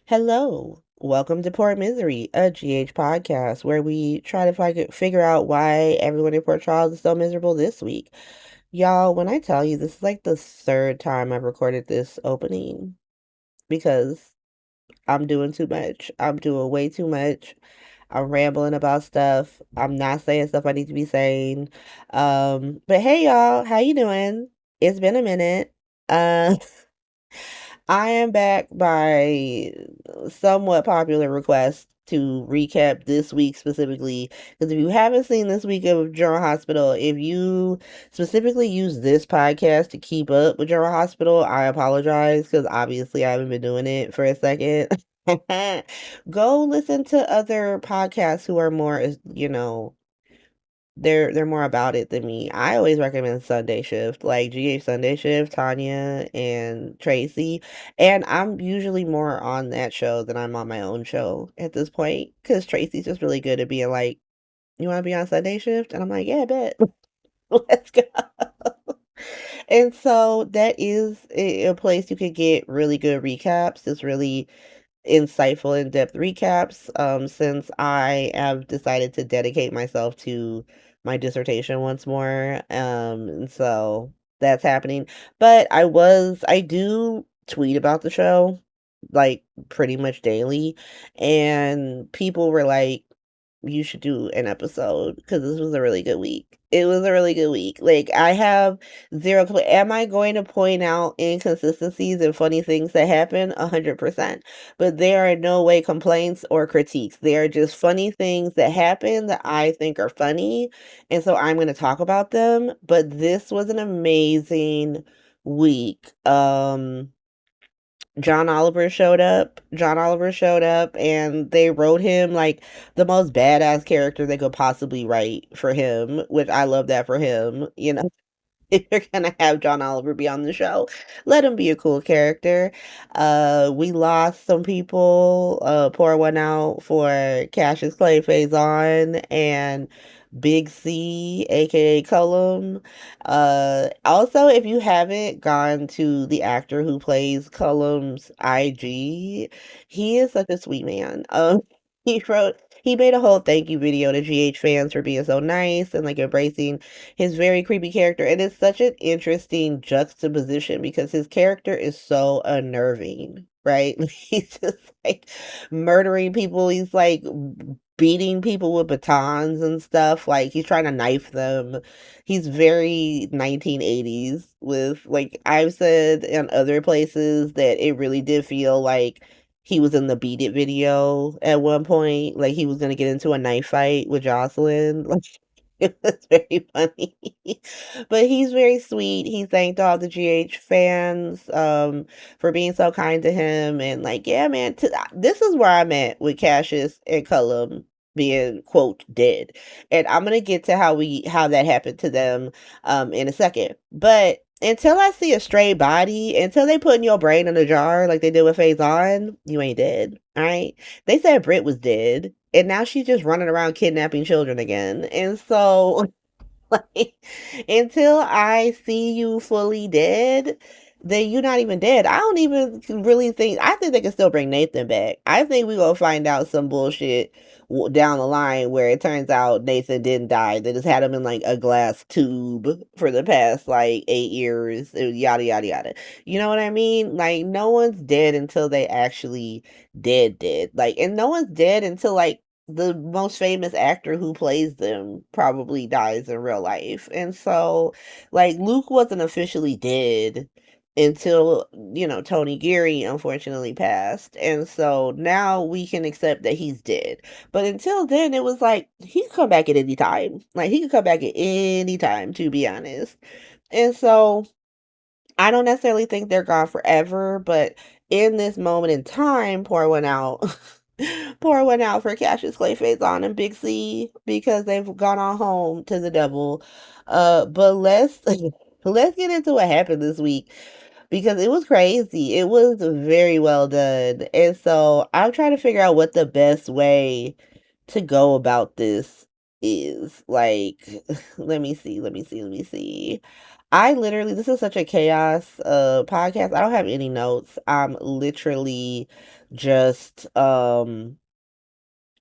Hello, welcome to Port Misery, a GH podcast where we try to figure out why everyone in Port Charles is so miserable this week. Y'all, when I tell you this is like the third time I've recorded this opening because I'm doing too much. I'm doing way too much. I'm rambling about stuff. I'm not saying stuff I need to be saying. But hey y'all, how you doing? It's been a minute. Uh I am back by somewhat popular request to recap this week specifically. Because if you haven't seen this week of General Hospital, if you specifically use this podcast to keep up with General Hospital, I apologize because obviously I haven't been doing it for a second. Go listen to other podcasts who are more, they're more about it than me. I always recommend Sunday Shift, like GH Sunday Shift, Tanya and Tracy. And I'm usually more on that show than I'm on my own show at this point because Tracy's just really good at being like, "You want to be on Sunday Shift?" And I'm like, "Yeah, bet. Let's go." And so that is a place you could get really good recaps. It's really insightful, in-depth recaps, since I have decided to dedicate myself to my dissertation once more. And so that's happening. But I do tweet about the show like pretty much daily, and people were like, you should do an episode because this was a really good week. It was a really good week. Like I have am I going to point out inconsistencies and funny things that happen? 100%. But there are no way complaints or critiques. They are just funny things that happen that I think are funny. And so I'm going to talk about them. But this was an amazing week. John Oliver showed up. John Oliver showed up and they wrote him like the most badass character they could possibly write for him, which I love that for him. If you're gonna have John Oliver be on the show, let him be a cool character. We lost some people. Pour one out for Cassius Clay Faison and Big C, aka Cullum. Also, if you haven't gone to the actor who plays Cullum's IG, he is such a sweet man. He made a whole thank you video to GH fans for being so nice and like embracing his very creepy character. And it's such an interesting juxtaposition because his character is so unnerving, right? He's just like murdering people. He's like beating people with batons and stuff. Like he's trying to knife them. He's very 1980s with like I've said in other places that it really did feel like he was in the Beat It video at one point. Like he was gonna get into a knife fight with Jocelyn. Like it was very funny. But he's very sweet. He thanked all the GH fans for being so kind to him and like, yeah, man, this is where I'm at with Cassius and Cullum being quote dead. And I'm gonna get to how that happened to them in a second. But until I see a stray body, until they put in your brain in a jar like they did with Faison, you ain't dead. All right. They said Britt was dead, and now she's just running around kidnapping children again. And so, like, until I see you fully dead, then you're not even dead. I don't even really think. I think they can still bring Nathan back. I think we're gonna find out some bullshit down the line where it turns out Nathan didn't die. They just had him in like a glass tube for the past like 8 years. Yada yada yada. You know what I mean? Like no one's dead until they actually dead. Like, and no one's dead until like the most famous actor who plays them probably dies in real life. And so, like, Luke wasn't officially dead until, Tony Geary unfortunately passed. And so now we can accept that he's dead. But until then, it was like he could come back at any time. Like, he could come back at any time, to be honest. And so I don't necessarily think they're gone forever, but in this moment in time, pour one out. Pour one out for Cassius Clay Faison and Big C because they've gone on home to the devil. But let's get into what happened this week because it was crazy. It was very well done. And so I'm trying to figure out what the best way to go about this is. Like, let me see. I literally this is such a chaos podcast. I don't have any notes. Just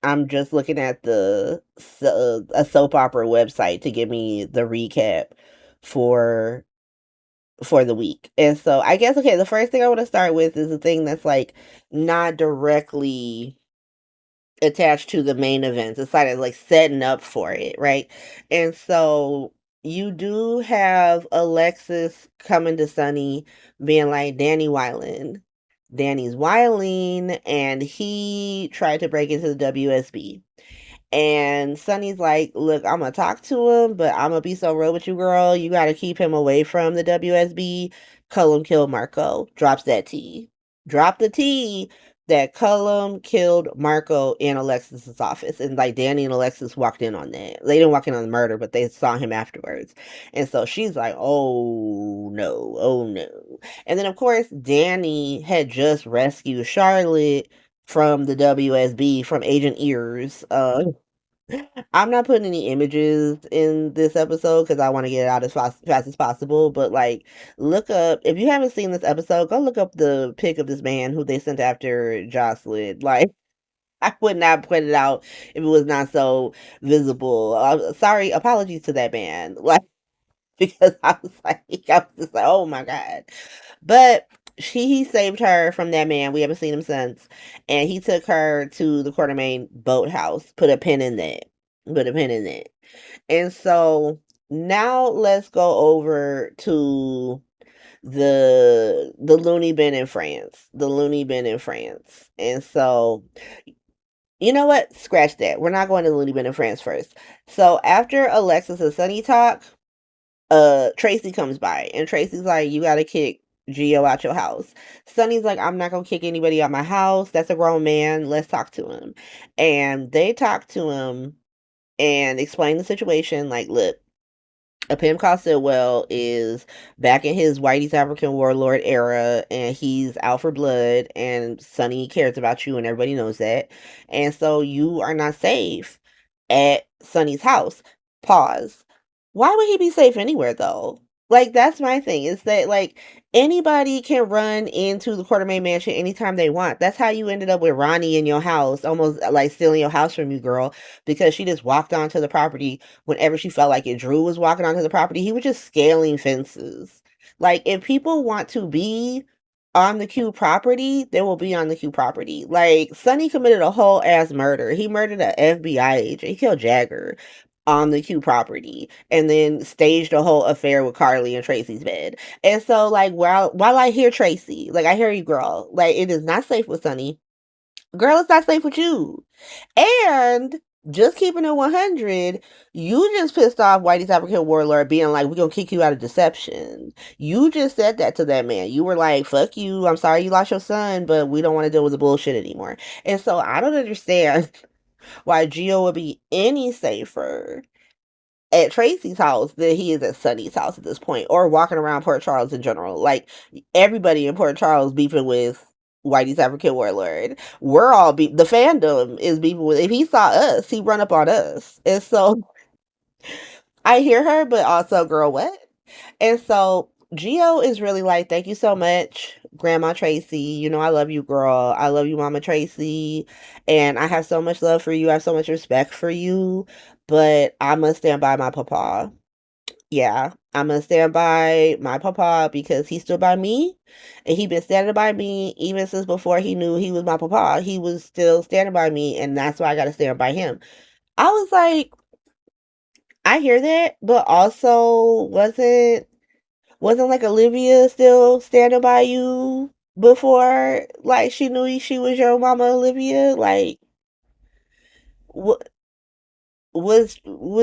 I'm just looking at a soap opera website to give me the recap for the week. And so I guess okay, the first thing I want to start with is the thing that's like not directly attached to the main events. It's like setting up for it, right? And so you do have Alexis coming to Sunny being like Danny Wyland. Danny's wiling and he tried to break into the WSB. And Sunny's like, look, I'm gonna talk to him, but I'm gonna be so real with you, girl. You gotta keep him away from the WSB. Cullum killed Marco. Drops that T. Drop the T that Cullum killed Marco in Alexis's office. And like Danny and Alexis walked in on that. They didn't walk in on the murder, but they saw him afterwards. And so she's like, oh no, oh no. And then of course, Danny had just rescued Charlotte from the WSB from Agent Ears. I'm not putting any images in this episode because I want to get it out as fast as possible. But like, look up if you haven't seen this episode, go look up the pic of this man who they sent after Jocelyn. Like, I would not put it out if it was not so visible. Sorry, apologies to that man. Like, because I was just like, oh my god. But he saved her from that man. We haven't seen him since. And he took her to the Quartermain boathouse. Put a pin in that. Put a pin in that. And so now let's go over to the loony bin in France. The loony bin in France. And so you know what? Scratch that. We're not going to the loony bin in France first. So after Alexis and Sunny talk, Tracy comes by and Tracy's like, you gotta kick Gio out your house. Sunny's like, I'm not gonna kick anybody out my house. That's a grown man. Let's talk to him. And they talk to him and explain the situation. Like, look, a Pim Coswell is back in his Whitey's African warlord era, and he's out for blood, and Sonny cares about you, and everybody knows that. And so you are not safe at Sonny's house. Pause. Why would he be safe anywhere though? Like that's my thing. Is that like anybody can run into the Quartermain mansion anytime they want. That's how you ended up with Ronnie in your house, almost like stealing your house from you, girl, because she just walked onto the property whenever she felt like it. Drew was walking onto the property. He was just scaling fences. Like if people want to be on the Q property, they will be on the Q property. Like Sonny committed a whole ass murder. He murdered an FBI agent. He killed Jagger on the Q property and then staged a whole affair with Carly in Tracy's bed. And so like while I hear Tracy, like I hear you girl, like it is not safe with Sonny. Girl, it's not safe with you. And just keeping it 100, you just pissed off Whitey's African warlord being like, we're gonna kick you out of deception. You just said that to that man. You were like, fuck you, I'm sorry you lost your son, but we don't want to deal with the bullshit anymore. And so I don't understand why Gio would be any safer at Tracy's house than he is at Sunny's house at this point, or walking around Port Charles in general. Like everybody in Port Charles beefing with Whitey's African warlord. We're all the fandom is beefing with. If he saw us, he run up on us, and so I hear her, but also, girl, what? And so Gio is really like, thank you so much, Grandma Tracy. You know, I love you, girl. I love you, Mama Tracy. And I have so much love for you. I have so much respect for you. But I must stand by my papa. Yeah, I must stand by my papa because he stood by me. And he been standing by me even since before he knew he was my papa. He was still standing by me. And that's why I got to stand by him. I was like, I hear that. But also, wasn't like Olivia still standing by you before like she knew she was your mama Olivia? Like what was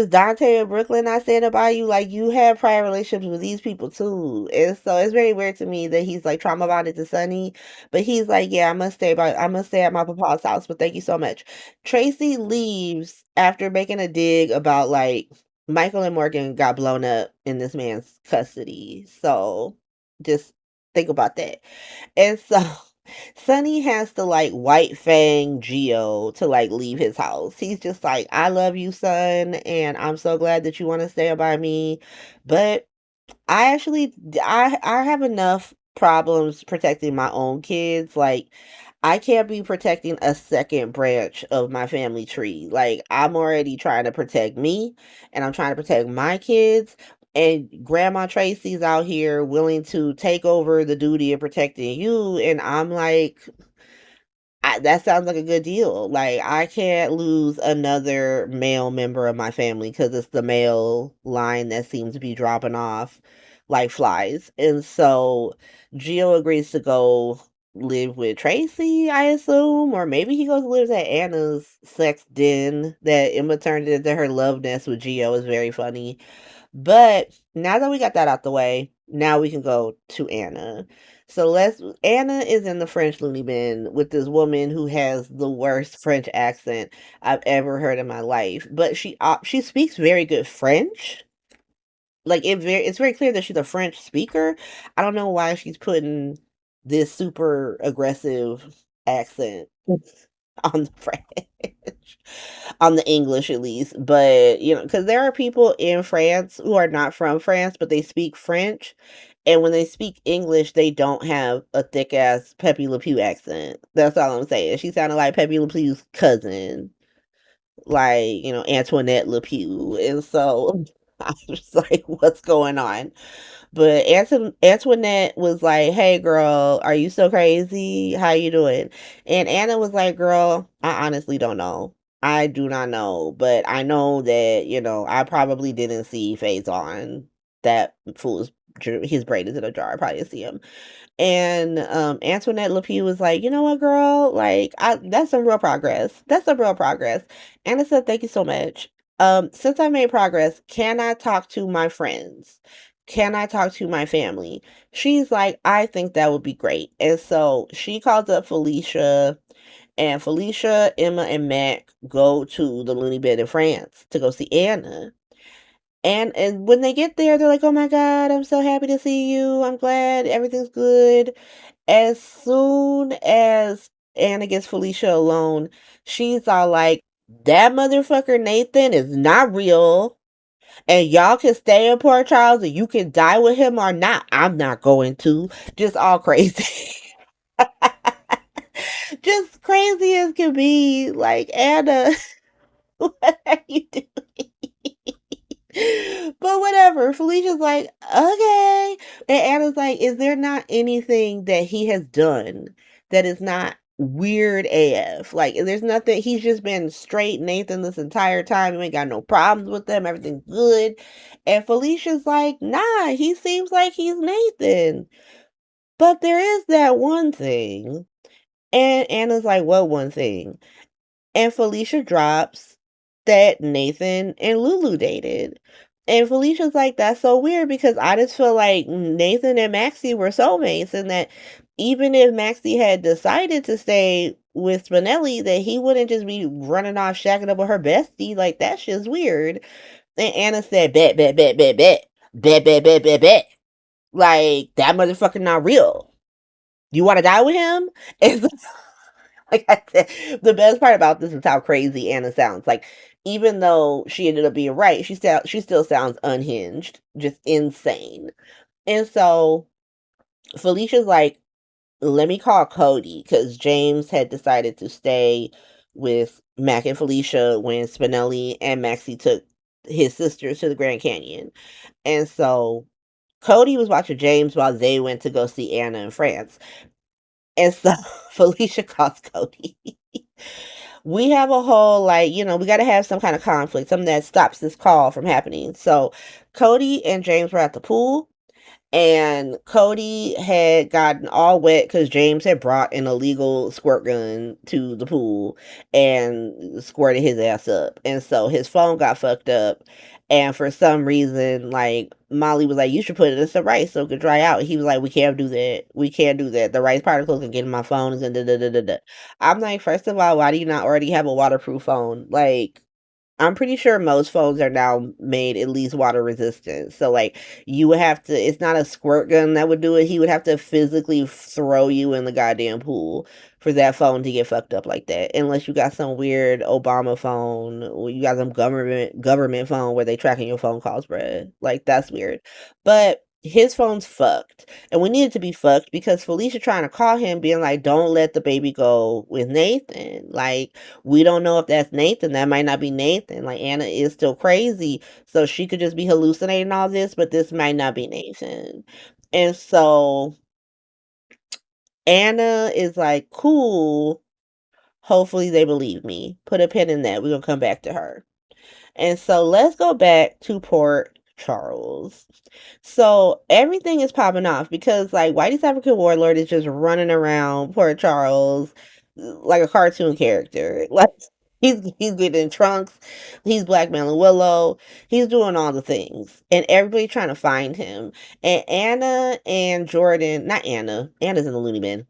Dante and Brooklyn not standing by you? Like you had prior relationships with these people too. And so it's very weird to me that he's like trauma bonded to Sunny. But he's like, yeah, I must stay at my papa's house, but thank you so much. Tracy leaves after making a dig about like Michael and Morgan got blown up in this man's custody. So just think about that. And so Sonny has to like white fang Geo to like leave his house. He's just like, I love you, son, and I'm so glad that you want to stay by me. But I actually I have enough problems protecting my own kids, like, I can't be protecting a second branch of my family tree, like, I'm already trying to protect me, and I'm trying to protect my kids, and Grandma Tracy's out here willing to take over the duty of protecting you, and I'm like, that sounds like a good deal. Like, I can't lose another male member of my family because it's the male line that seems to be dropping off like flies. And so Gio agrees to go live with Tracy, I assume, or maybe he goes lives at Anna's sex den that Emma turned into her love nest with Gio is very funny. But now that we got that out the way, now we can go to Anna. So Anna is in the French loony bin with this woman who has the worst French accent I've ever heard in my life. But she speaks very good French. Like it's very clear that she's a French speaker. I don't know why she's putting this super aggressive accent on the French, on the English at least. But, because there are people in France who are not from France, but they speak French. And when they speak English, they don't have a thick ass Pepe Le Pew accent. That's all I'm saying. She sounded like Pepe Le Pew's cousin, like, Antoinette Le Pew. And so I was like, what's going on? But Antoinette was like, "Hey, girl, are you so crazy? How you doing?" And Anna was like, "Girl, I honestly don't know. I do not know, but I know that I probably didn't see Faison on that fool's his brain is in a jar. I probably didn't see him." And, Antoinette LePew was like, "You know what, girl? Like, that's some real progress. That's some real progress." Anna said, "Thank you so much. Since I made progress, can I talk to my friends? Can I talk to my family?" She's like, "I think that would be great." And so she calls up Felicia, and Felicia, Emma, and Mac go to the Looney Bin in France to go see Anna. And when they get there, they're like, "Oh my God, I'm so happy to see you. I'm glad everything's good." As soon as Anna gets Felicia alone, she's all like, "That motherfucker Nathan is not real, and y'all can stay in Port Charles, and you can die with him or not. I'm not going to." Just all crazy. Just crazy as can be. Like, Anna, what are you doing? But whatever. Felicia's like, "Okay." And Anna's like, "Is there not anything that he has done that is not weird AF? Like, there's nothing, he's just been straight Nathan this entire time. You ain't got no problems with him. Everything's good." And Felicia's like, "Nah, he seems like he's Nathan. But there is that one thing." And Anna's like, "What one thing?" And Felicia drops that Nathan and Lulu dated. And Felicia's like, "That's so weird because I just feel like Nathan and Maxie were soulmates, and that even if Maxie had decided to stay with Spinelli, that he wouldn't just be running off shacking up with her bestie. Like, that shit's weird." And Anna said, "Bet, bet, bet, bet, bet. Bet, bet, bet, bet, bet. Like, that motherfucker not real. You want to die with him?" And like I said, the best part about this is how crazy Anna sounds. Like, even though she ended up being right, she still sounds unhinged, just insane. And so Felicia's like, "Let me call Cody," because James had decided to stay with Mac and Felicia when Spinelli and Maxie took his sisters to the Grand Canyon. And so Cody was watching James while they went to go see Anna in France. And so Felicia calls Cody. We have a whole, like, we got to have some kind of conflict, something that stops this call from happening. So Cody and James were at the pool, and Cody had gotten all wet because James had brought an illegal squirt gun to the pool and squirted his ass up. And so his phone got fucked up. And for some reason, like, Molly was like, "You should put it in some rice so it could dry out." He was like, "We can't do that. We can't do that. The rice particles can get in my phone." And da da da da da. I'm like, first of all, why do you not already have a waterproof phone? Like, I'm pretty sure most phones are now made at least water resistant. So like you would have to it's not a squirt gun that would do it. He would have to physically throw you in the goddamn pool for that phone to get fucked up like that. Unless you got some weird Obama phone or you got some government phone where they tracking your phone calls, bruh. Like that's weird. But his phone's fucked. And we needed to be fucked because Felicia trying to call him being like, don't let the baby go with Nathan. Like we don't know if that's Nathan. That might not be Nathan. Like Anna is still crazy. So she could just be hallucinating all this, but this might not be Nathan. And so Anna is like, cool. Hopefully they believe me. Put a pin in that. We're gonna come back to her. And so let's go back to Port Charles. So everything is popping off because like Whitey's African Warlord is just running around Port Charles like a cartoon character. Like he's getting trunks, he's blackmailing Willow, he's doing all the things, and everybody trying to find him. And Anna and Jordan, not Anna, Anna's in the loony bin.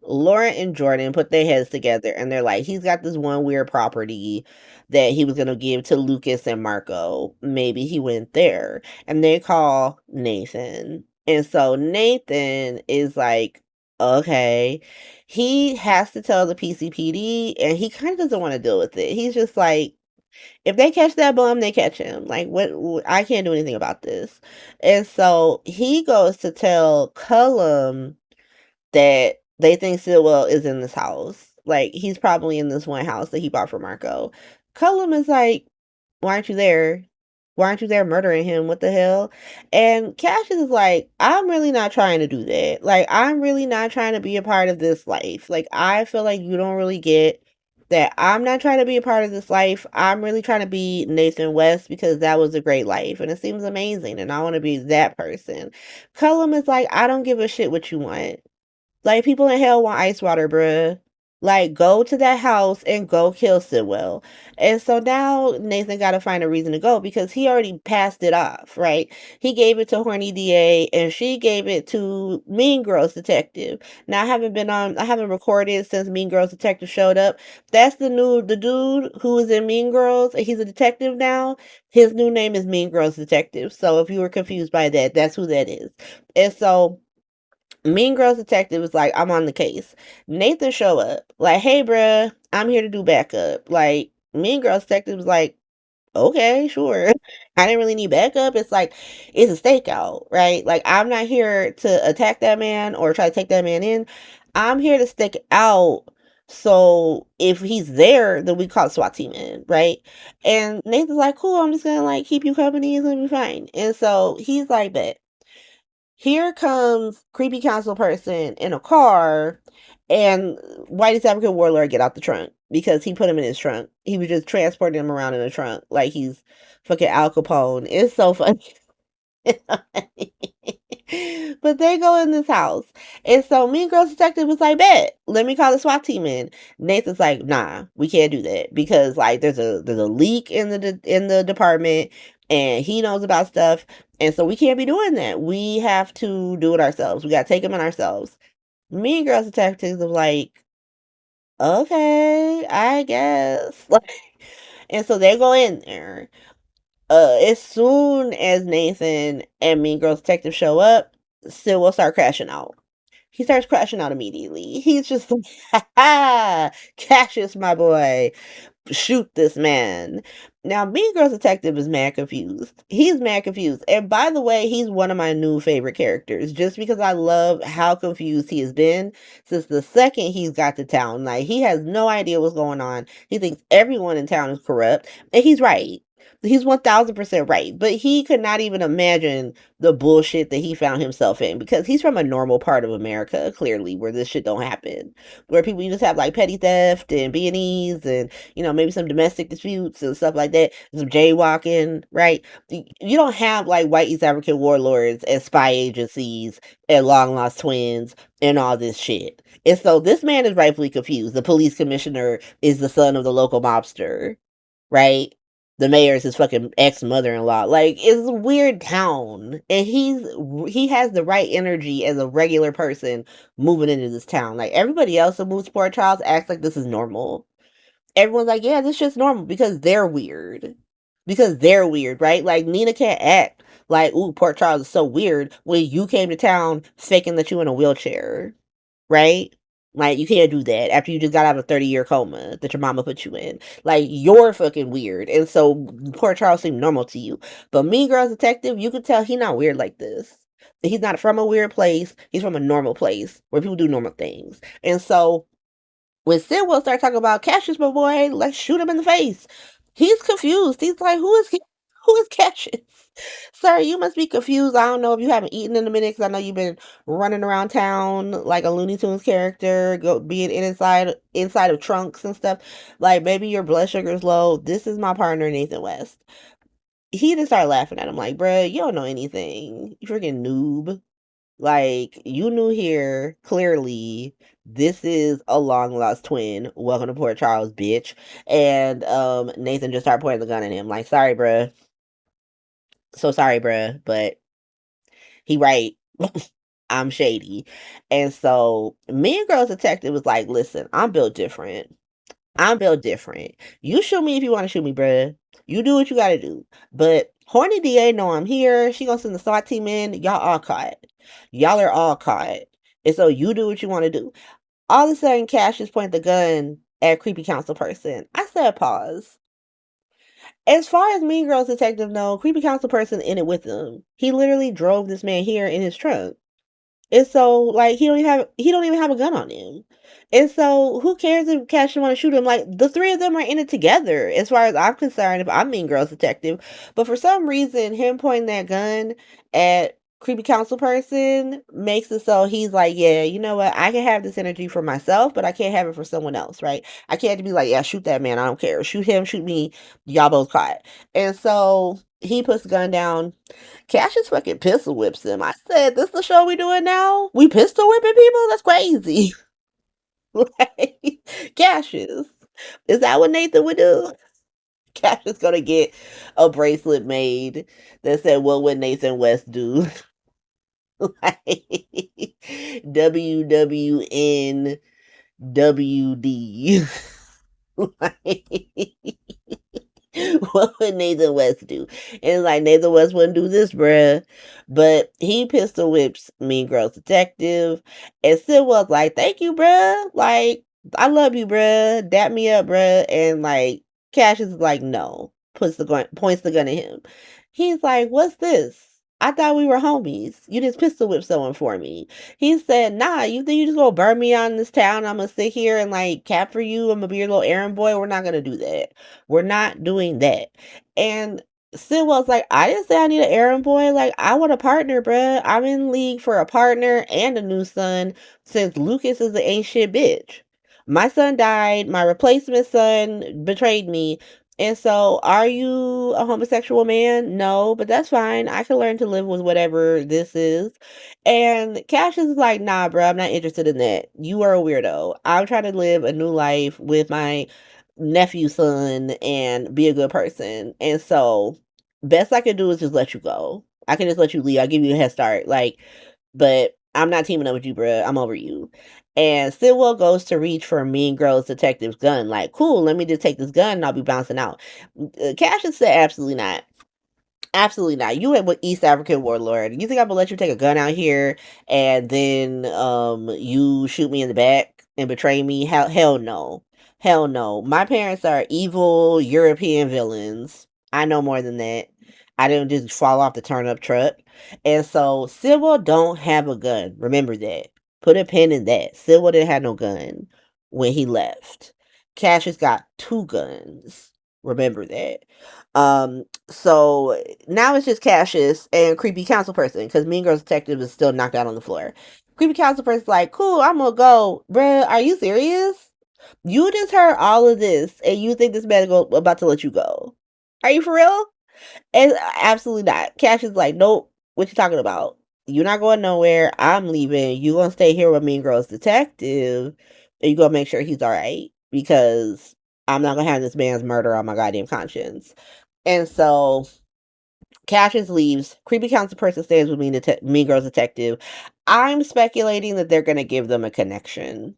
Laura and Jordan put their heads together, and they're like, he's got this one weird property that he was gonna give to Lucas and Marco. Maybe he went there and they call Nathan. And so Nathan is like, okay, he has to tell the PCPD and he kind of doesn't want to deal with it. He's just like, if they catch that bum, they catch him. Like, I can't do anything about this. And so he goes to tell Cullum that they think Stilwell is in this house. Like, he's probably in this one house that he bought for Marco. Cullum is like, why aren't you there? Why aren't you there murdering him? What the hell? And Cassius is like, I'm really not trying to do that. Like, I'm really not trying to be a part of this life. Like, I feel like you don't really get that I'm not trying to be a part of this life. I'm really trying to be Nathan West because that was a great life and it seems amazing and I want to be that person. Cullum is like, I don't give a shit what you want. Like, people in hell want ice water, bruh. Like, go to that house and go kill Sidwell. And so now Nathan got to find a reason to go because he already passed it off, right? He gave it to Horny DA and she gave it to Mean Girls Detective. Now, I haven't recorded since Mean Girls Detective showed up. That's the dude who is in Mean Girls. He's a detective now. His new name is Mean Girls Detective. So if you were confused by that, that's who that is. And so Mean Girls Detective was like, I'm on the case. Nathan show up, like, hey, bruh, I'm here to do backup. Like, Mean Girls Detective was like, okay, sure. I didn't really need backup. It's like, it's a stakeout, right? Like, I'm not here to attack that man or try to take that man in. I'm here to stick out. So if he's there, then we call SWAT team in, right? And Nathan's like, cool, I'm just gonna like keep you company, it's gonna be fine. And so he's like, bet. Here comes creepy council person in a car, and Whitey's African Warlord get out the trunk because he put him in his trunk. He was just transporting him around in a trunk like he's fucking Al Capone. It's so funny. But they go in this house. And so Mean Girls Detective was like, bet, let me call the SWAT team in. Nathan's like, nah, we can't do that because like there's a leak in the department and he knows about stuff. And so we can't be doing that. We have to do it ourselves. We gotta take him in ourselves. Mean Girls Detectives are like, okay, I guess. Like, and so they go in there. As soon as Nathan and Mean Girls Detective show up, Sid will start crashing out. He starts crashing out immediately. He's just like, ha ha, Cassius, my boy, shoot this man. Now, Mean Girls Detective is mad confused. He's mad confused. And by the way, he's one of my new favorite characters just because I love how confused he has been since the second he's got to town. Like, he has no idea what's going on. He thinks everyone in town is corrupt. And he's right. He's 1000% right. But he could not even imagine the bullshit that he found himself in because he's from a normal part of America, clearly, where this shit don't happen. Where people you just have like petty theft and B&Es and maybe some domestic disputes and stuff like that, some jaywalking, right? You don't have like white East African warlords and spy agencies and long lost twins and all this shit. And so this man is rightfully confused. The police commissioner is the son of the local mobster, right? The mayor is his fucking ex mother in law. Like, it's a weird town, and he has the right energy as a regular person moving into this town. Like everybody else who moves to Port Charles acts like this is normal. Everyone's like, "Yeah, this shit's normal," because they're weird. Because they're weird, right? Like, Nina can't act like, "Ooh, Port Charles is so weird," when you came to town faking that you in a wheelchair, right? Like, you can't do that after you just got out of a 30-year coma that your mama put you in. Like, you're fucking weird, and so Port Charles seemed normal to you. But Mean Girls Detective, you could tell he not weird like this. He's not from a weird place, he's from a normal place where people do normal things. And so when Sidwell started talking about Cassius, my boy, let's shoot him in the face. He's confused. He's like, "Who is he? Who is Cassius?" Sir, you must be confused. I don't know if you haven't eaten in a minute because I know you've been running around town like a Looney Tunes character, go being inside of trunks and stuff. Like maybe your blood sugar's low. This is my partner, Nathan West. He just started laughing at him like, "Bruh, you don't know anything. You freaking noob." Like, you new here, clearly. This is a long lost twin. Welcome to Port Charles, bitch. And Nathan just started pointing the gun at him. Like, sorry, bruh. So sorry, bruh, but he right. I'm shady. And so Mean Girls Detective was like, listen, I'm built different. I'm built different. You shoot me if you want to shoot me, bruh. You do what you gotta do. But Horny DA know I'm here. She gonna send the SWAT team in. Y'all all caught. Y'all are all caught. And so you do what you want to do. All of a sudden, Cash just pointed the gun at creepy council person. I said pause. As far as Mean Girls Detective know, creepy council person in it with him. He literally drove this man here in his trunk. And so, like, he don't even have a gun on him. And so, who cares if Cash want to shoot him? Like, the three of them are in it together, as far as I'm concerned. If I'm Mean Girls Detective, but for some reason, him pointing that gun at creepy council person makes it so he's like, yeah, you know what? I can have this energy for myself, but I can't have it for someone else, right? I can't be like, yeah, shoot that man. I don't care. Shoot him. Shoot me. Y'all both caught. And so he puts the gun down. Cassius fucking pistol whips him. I said, "This the show we doing now? We pistol whipping people? That's crazy." Like, Cassius, is that what Nathan would do? Cassius gonna get a bracelet made that said, "What would Nathan West do?" Like, WWNWD. Like, what would Nathan West do? And it's like Nathan West wouldn't do this, bruh. But he pistol whips Mean Girls Detective. And Sid was like, thank you, bruh. Like, I love you, bruh. Dap me up, bruh. And like Cash is like, no. Points the gun at him. He's like, what's this? I thought we were homies. You just pistol whipped someone for me. He said, nah, you think you just gonna burn me out in this town? I'm gonna sit here and like cap for you. I'm gonna be your little errand boy. We're not gonna do that. We're not doing that. And Sidwell's like, I didn't say I need an errand boy. Like, I want a partner, bruh. I'm in league for a partner and a new son since Lucas is an ain't shit bitch. My son died. My replacement son betrayed me. And so, are you a homosexual man? No, but that's fine. I can learn to live with whatever this is. And Cassius is like, nah, bro, I'm not interested in that. You are a weirdo. I'm trying to live a new life with my nephew son and be a good person. And so best I can do is just let you go. I can just let you leave. I'll give you a head start. Like, but I'm not teaming up with you, bruh. I'm over you. And Sidwell goes to reach for Mean Girls Detective's gun. Like, cool, let me just take this gun and I'll be bouncing out. Cassius said, absolutely not. Absolutely not. You ain't with East African warlord. You think I'm gonna let you take a gun out here and then you shoot me in the back and betray me? Hell no. Hell no. My parents are evil European villains. I know more than that. I didn't just fall off the turnip truck. And so Sybil don't have a gun. Remember that. Put a pin in that. Sybil didn't have no gun when he left. Cassius got two guns. Remember that. So now it's just Cassius and creepy council person because Mean Girls Detective is still knocked out on the floor. Creepy council person's like, cool, I'm gonna go. Bruh, are you serious? You just heard all of this and you think this man about to let you go. Are you for real? And absolutely not. Cash is like, nope, what you talking about? You're not going nowhere. I'm leaving. You gonna stay here with Mean Girls Detective and you gonna make sure he's alright because I'm not gonna have this man's murder on my goddamn conscience. And so Cassius leaves. Creepy council person stays with Mean Girls Detective. I'm speculating that they're gonna give them a connection.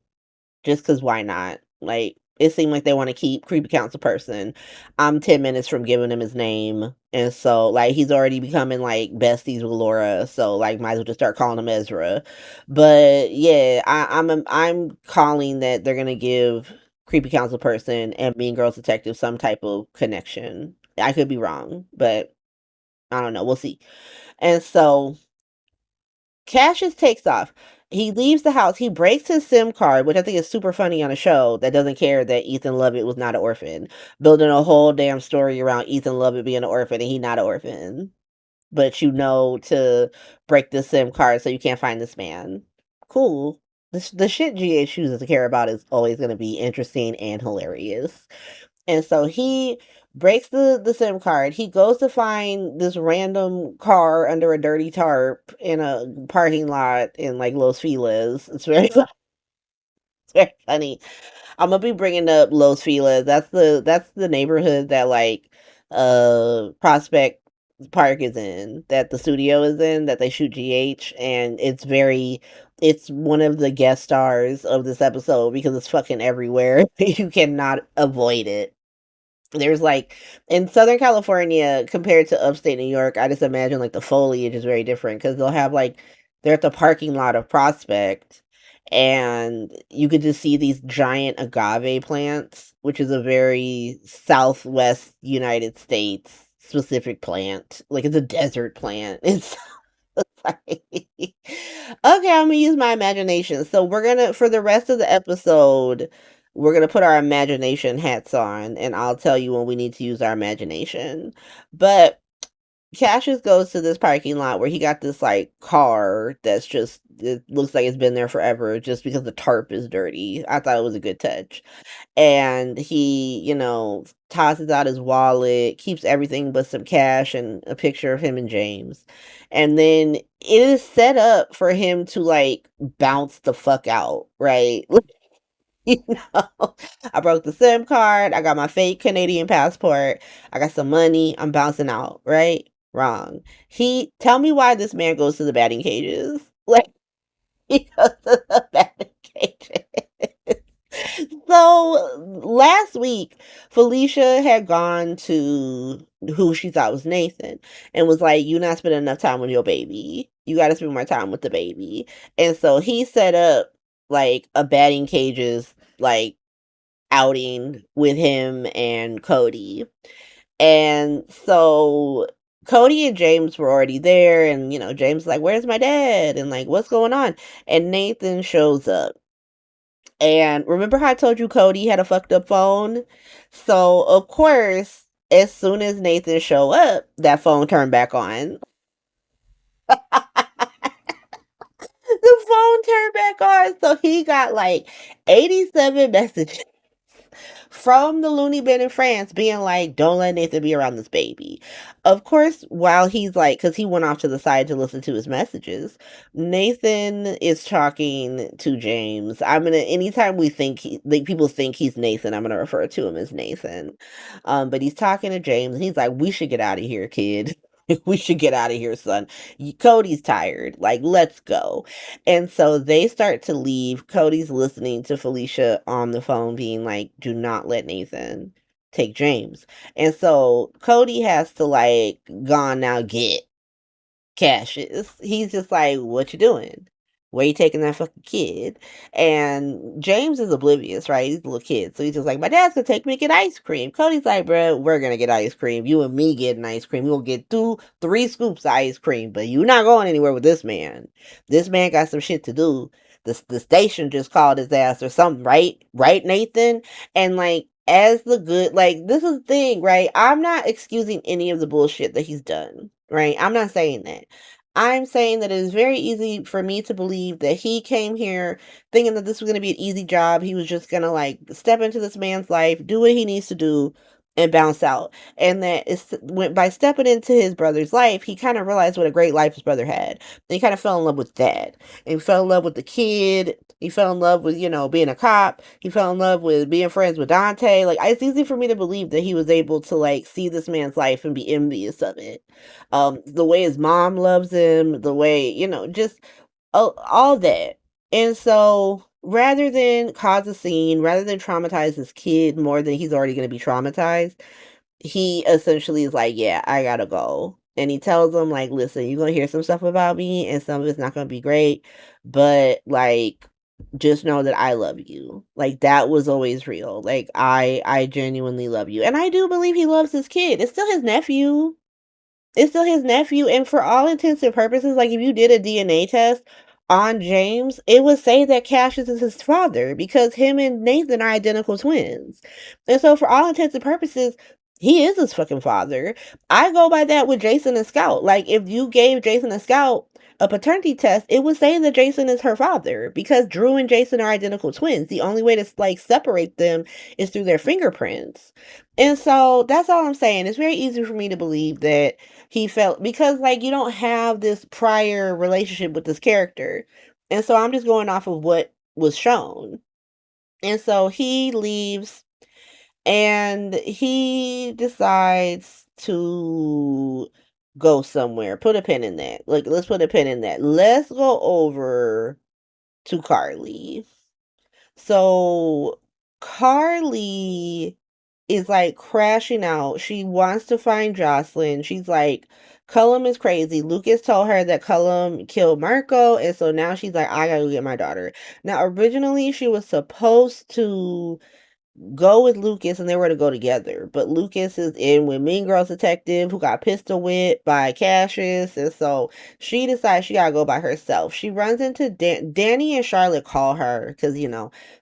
Just because why not? Like, it seemed like they wanna keep creepy council person. I'm 10 minutes from giving him his name, and so, like, he's already becoming, like, besties with Laura, so, like, might as well just start calling him Ezra. But, yeah, I'm calling that they're gonna give creepy council person and Mean Girls detective some type of connection. I could be wrong, but I don't know, we'll see. And so Cassius takes off. He leaves the house. He breaks his SIM card, which I think is super funny on a show that doesn't care that Ethan Lovett was not an orphan, building a whole damn story around Ethan Lovett being an orphan and he not an orphan. But you know to break the SIM card so you can't find this man. Cool. The shit GH chooses to care about is always going to be interesting and hilarious. And so he breaks the SIM card. He goes to find this random car under a dirty tarp in a parking lot in like Los Feliz. It's very it's very funny. I'm gonna be bringing up Los Feliz. That's the neighborhood that like Prospect Park is in, that the studio is in, that they shoot GH, and it's one of the guest stars of this episode because it's fucking everywhere. You cannot avoid it. There's like in Southern California compared to upstate New York, I just imagine like the foliage is very different because they'll have like they're at the parking lot of Prospect and you could just see these giant agave plants, which is a very Southwest United States specific plant. Like it's a desert plant. It's like, okay, I'm gonna use my imagination. So we're gonna for the rest of the episode, we're gonna put our imagination hats on, and I'll tell you when we need to use our imagination. But Cassius goes to this parking lot where he got this like car that's just it looks like it's been there forever just because the tarp is dirty. I thought it was a good touch. And he, tosses out his wallet, keeps everything but some cash and a picture of him and James. And then it is set up for him to like bounce the fuck out, right? You know, I broke the SIM card. I got my fake Canadian passport. I got some money. I'm bouncing out, right? Wrong. Tell me why this man goes to the batting cages. Like, he goes to the batting cages. So last week, Felicia had gone to who she thought was Nathan and was like, "You not spending enough time with your baby. You got to spend more time with the baby." And so he set up like a batting cages like outing with him and Cody. And so Cody and James were already there, and James is like, "Where's my dad?" and like, "What's going on?" And Nathan shows up. And remember how I told you Cody had a fucked up phone? So, of course, as soon as Nathan show up, that phone turned back on. The phone turned back on, so he got like 87 messages from the loony bin in France being like, "Don't let Nathan be around this baby." Of course, while he's like, because he went off to the side to listen to his messages, Nathan is talking to James. Anytime like people think he's Nathan, I'm gonna refer to him as Nathan. But he's talking to James and he's like, "We should get out of here, kid." We should get out of here, son. Cody's tired. Like, let's go. And so they start to leave. Cody's listening to Felicia on the phone being like, "Do not let Nathan take James." And so Cody has to like gone now get Cassius. He's just like, "What you doing? Where you taking that fucking kid?" And James is oblivious, right? He's a little kid. So he's just like, "My dad's gonna take me to get ice cream." Cody's like, "Bro, we're gonna get ice cream. You and me getting ice cream. We're gonna get 3 scoops of ice cream, but you're not going anywhere with this man. This man got some shit to do. The station just called his ass or something, right? Right, Nathan?" And like, as the good, like, this is the thing, right? I'm not excusing any of the bullshit that he's done, right? I'm not saying that. I'm saying that it is very easy for me to believe that he came here thinking that this was going to be an easy job. He was just going to like step into this man's life, do what he needs to do, and bounce out. And that by stepping into his brother's life, he kind of realized what a great life his brother had. And he kind of fell in love with that. And he fell in love with the kid. He fell in love with, being a cop. He fell in love with being friends with Dante. Like, it's easy for me to believe that he was able to like see this man's life and be envious of it. The way his mom loves him, the way, just all that. And so rather than cause a scene, rather than traumatize this kid more than he's already gonna be traumatized, he essentially is like, "Yeah, I gotta go." And he tells them, like, "Listen, you're gonna hear some stuff about me, and some of it's not gonna be great, but, like, just know that I love you." Like, that was always real. Like, I genuinely love you. And I do believe he loves his kid. It's still his nephew. It's still his nephew, and for all intents and purposes, like, if you did a DNA test on James, it would say that Cassius is his father because him and Nathan are identical twins. And so for all intents and purposes, he is his fucking father. I go by that with Jason and Scout. Like, if you gave Jason and Scout a paternity test, it would say that Jason is her father because Drew and Jason are identical twins. The only way to, like, separate them is through their fingerprints. And so that's all I'm saying. It's very easy for me to believe that he felt because, like, you don't have this prior relationship with this character. And so I'm just going off of what was shown. And so he leaves and he decides to go somewhere. Put a pin in that. Like, let's put a pin in that. Let's go over to Carly. So Carly is like crashing out. She wants to find Jocelyn. She's like, Cullum is crazy. Lucas told her that Cullum killed Marco, and so now she's like, I gotta go get my daughter. Now, originally, she was supposed to go with Lucas and they were to go together. But Lucas is in with Mean Girls detective who got pistol whipped by Cassius. And so she decides she gotta go by herself. She runs into Danny and Charlotte call her because,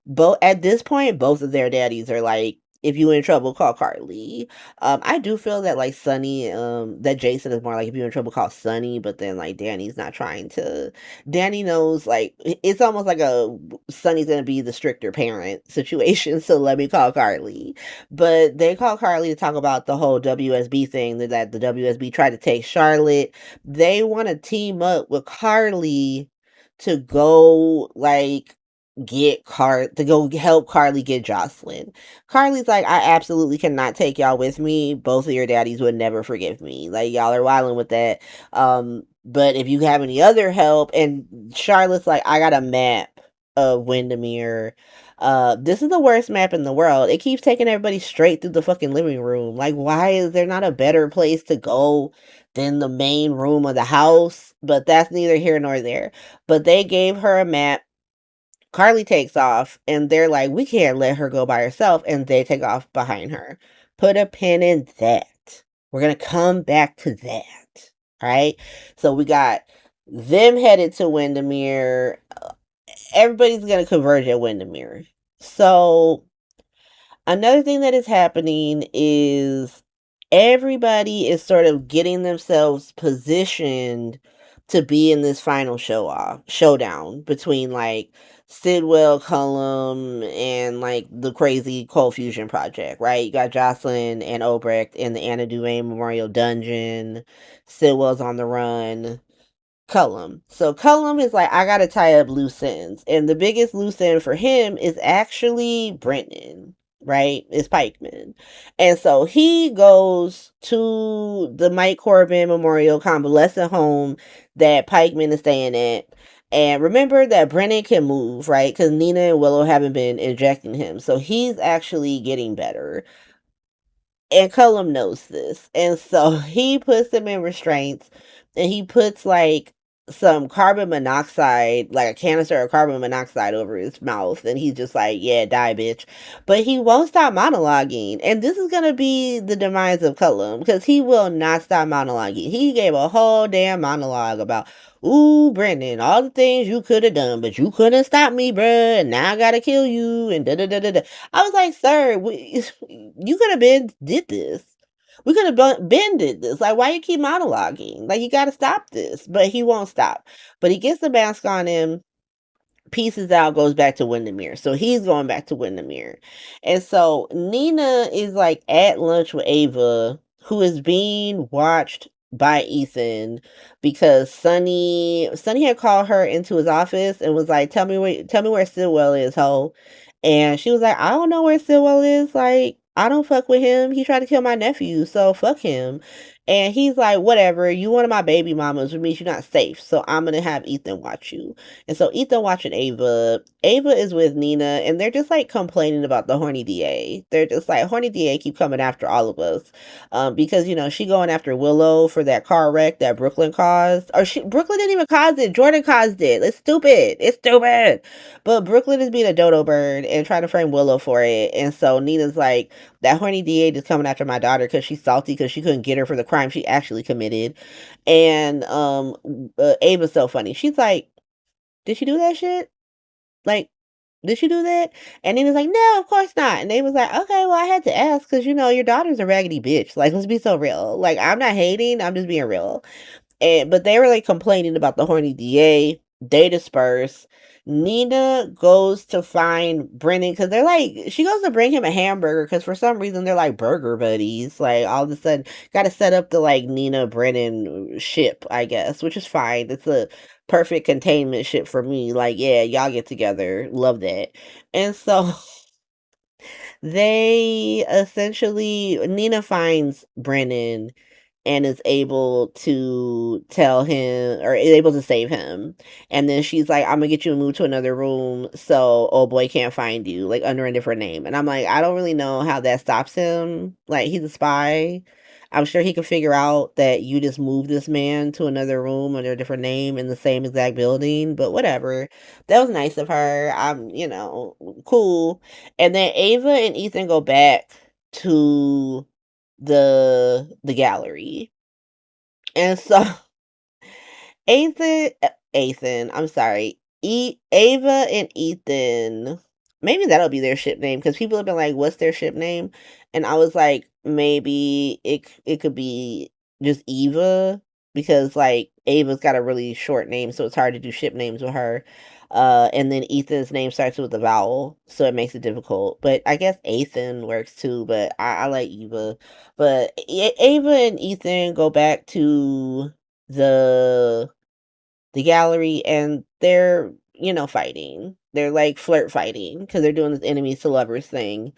both at this point, both of their daddies are like, if you in trouble, call Carly. I do feel that like Sunny, that Jason is more like if you're in trouble, call Sunny, but then like Danny's not trying to. Danny knows like it's almost like a Sunny's gonna be the stricter parent situation, so let me call Carly. But they call Carly to talk about the whole WSB thing that the WSB tried to take Charlotte. They want to team up with Carly to go like to go help Carly get Jocelyn. Carly's like, I absolutely cannot take y'all with me. Both of your daddies would never forgive me. Like y'all are wilding with that. But if you have any other help, and Charlotte's like, I got a map of Windermere. This is the worst map in the world. It keeps taking everybody straight through the fucking living room. Like, why is there not a better place to go than the main room of the house? But that's neither here nor there. But they gave her a map. Carly takes off, and they're like, we can't let her go by herself, and they take off behind her. Put a pin in that. We're gonna come back to that. All right. So we got them headed to Windermere. Everybody's gonna converge at Windermere. So another thing that is happening is everybody is sort of getting themselves positioned to be in this final showdown between like Sidwell, Cullum, and like the crazy Cold Fusion Project, right? You got Jocelyn and Obrecht in the Anna Duane Memorial Dungeon. Sidwell's on the run. Cullum. So Cullum is like, I gotta tie up loose ends. And the biggest loose end for him is actually Brennan, right? It's Pikeman. And so he goes to the Mike Corbin Memorial Convalescent Home that Pikeman is staying at. And remember that Brennan can move, right? Because Nina and Willow haven't been injecting him. So he's actually getting better. And Cullum knows this. And so he puts him in restraints and he puts like some carbon monoxide, like a canister of carbon monoxide over his mouth. And he's just like, yeah, die, bitch. But he won't stop monologuing. And this is going to be the demise of Cullum because he will not stop monologuing. He gave a whole damn monologue about, ooh, Brendan, all the things you could have done, but you couldn't stop me, bruh. And now I got to kill you. And da da da da da. I was like, sir, you could have did this. We could have been did this. Like, why you keep monologuing? Like, you got to stop this. But he won't stop. But he gets the mask on him, pieces out, goes back to Windermere. So he's going back to Windermere. And so Nina is like at lunch with Ava, who is being watched by Ethan because Sonny had called her into his office and was like, tell me where Stilwell is, ho. And she was like, I don't know where Stilwell is. Like, I don't fuck with him. He tried to kill my nephew, so fuck him. And he's like, whatever, you one of my baby mamas, which means you're not safe. So I'm gonna have Ethan watch you. And so Ethan watching Ava. Ava is with Nina, and they're just like complaining about the horny DA. They're just like, horny DA keep coming after all of us. Because she going after Willow for that car wreck that Brooklyn caused. Or Brooklyn didn't even cause it. Jordan caused it. It's stupid. It's stupid. But Brooklyn is being a dodo bird and trying to frame Willow for it. And so Nina's like, that horny DA just coming after my daughter because she's salty because she couldn't get her for the crime she actually committed. And Ava's so funny. She's like, did she do that shit? Like, did she do that? And Nina's like, no, of course not. And they was like, okay, well, I had to ask because your daughter's a raggedy bitch. Like, let's be so real. Like, I'm not hating, I'm just being real. But they were like complaining about the horny DA. They disperse. Nina goes to find Brennan because they're like, she goes to bring him a hamburger because for some reason they're like burger buddies. Like all of a sudden, got to set up the like Nina Brennan ship, I guess, which is fine. It's a perfect containment ship for me. Like, yeah, y'all get together. Love that. And so they essentially, Nina finds Brennan and is able to tell him or is able to save him. And then she's like, I'm gonna get you moved to another room so old boy can't find you, like under a different name. And I'm like, I don't really know how that stops him. Like, he's a spy. I'm sure he could figure out that you just moved this man to another room under a different name in the same exact building, but whatever. That was nice of her. Cool. And then Ava and Ethan go back to the gallery. And so I'm sorry. Ava and Ethan, maybe that'll be their ship name because people have been like, what's their ship name? And I was like, maybe it could be just Eva because like Ava's got a really short name, so it's hard to do ship names with her. And then Ethan's name starts with a vowel, so it makes it difficult. But I guess Ethan works too, but I like Eva. But Ava and Ethan go back to the the gallery and they're, fighting. They're like flirt fighting because they're doing this enemies to lovers thing.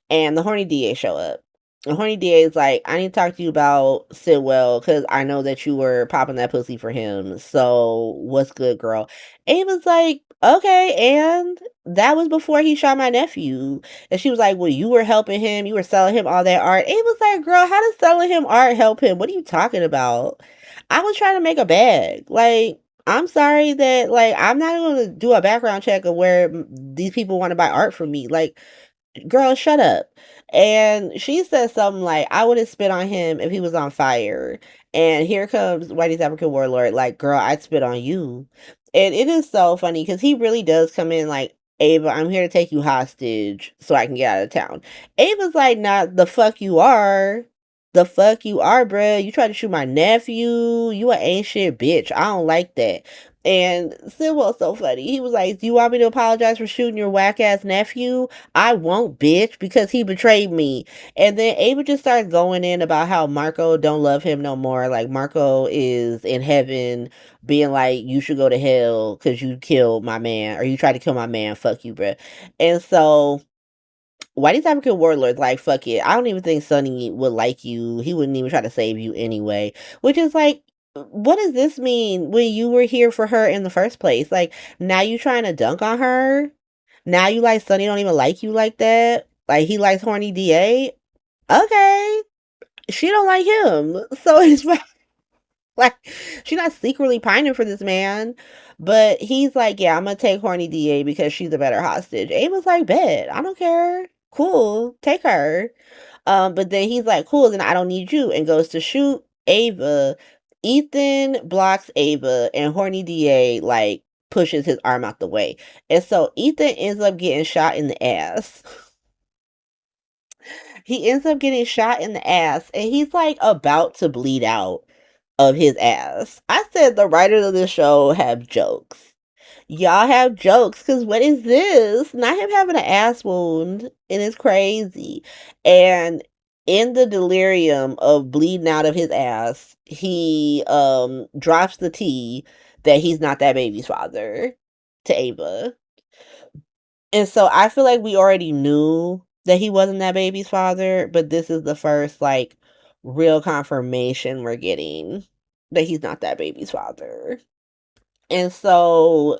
And the horny DA show up. The horny DA is like, I need to talk to you about Sidwell because I know that you were popping that pussy for him. So what's good, girl? Ava's like, okay, and that was before he shot my nephew. And she was like, well, you were helping him, you were selling him all that art. Ava's like, girl, how does selling him art help him? What are you talking about? I was trying to make a bag. Like, I'm sorry that like I'm not gonna do a background check of where these people want to buy art from me. Like, girl, shut up. And she says something like, I would have spit on him if he was on fire. And here comes Whitey's African Warlord, like, girl, I'd spit on you. And it is so funny because he really does come in like, Ava, I'm here to take you hostage so I can get out of town. Ava's like, not the fuck you are. The fuck you are, bruh. You tried to shoot my nephew. You an ain't shit bitch. I don't like that. And Stilwell's so funny. He was like, do you want me to apologize for shooting your whack ass nephew? I won't, bitch, because he betrayed me. And then Ava just starts going in about how Marco don't love him no more. Like, Marco is in heaven being like, you should go to hell because you killed my man or you tried to kill my man. Fuck you, bruh. And so Whitey's African Warlord's like, fuck it. I don't even think Sonny would like you. He wouldn't even try to save you anyway. Which is like, what does this mean when you were here for her in the first place? Like, now you trying to dunk on her? Now you like Sonny don't even like you like that? Like, he likes horny DA? Okay. She don't like him. So it's like, she's not secretly pining for this man. But he's like, yeah, I'm gonna take horny DA because she's a better hostage. Ava's like, bet. I don't care. Cool. Take her. But then he's like, cool, then I don't need you, and goes to shoot Ava. Ethan blocks Ava, and horny DA like pushes his arm out the way. And so Ethan ends up getting shot in the ass. He ends up getting shot in the ass, and he's like about to bleed out of his ass. I said the writers of the show have jokes. Y'all have jokes because what is this? Not him having an ass wound, and it's crazy. And in the delirium of bleeding out of his ass, he drops the tea that he's not that baby's father to Ava. And so I feel like we already knew that he wasn't that baby's father, but this is the first like real confirmation we're getting that he's not that baby's father. And so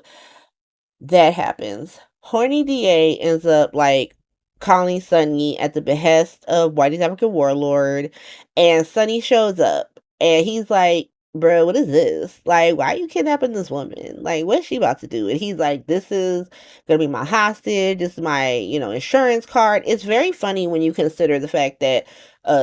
that happens. Horny DA ends up like calling Sunny at the behest of Whitey's African Warlord, and Sunny shows up and he's like, bro, what is this? Like, why are you kidnapping this woman? Like, what's she about to do? And he's like, this is gonna be my hostage, this is my, insurance card. It's very funny when you consider the fact that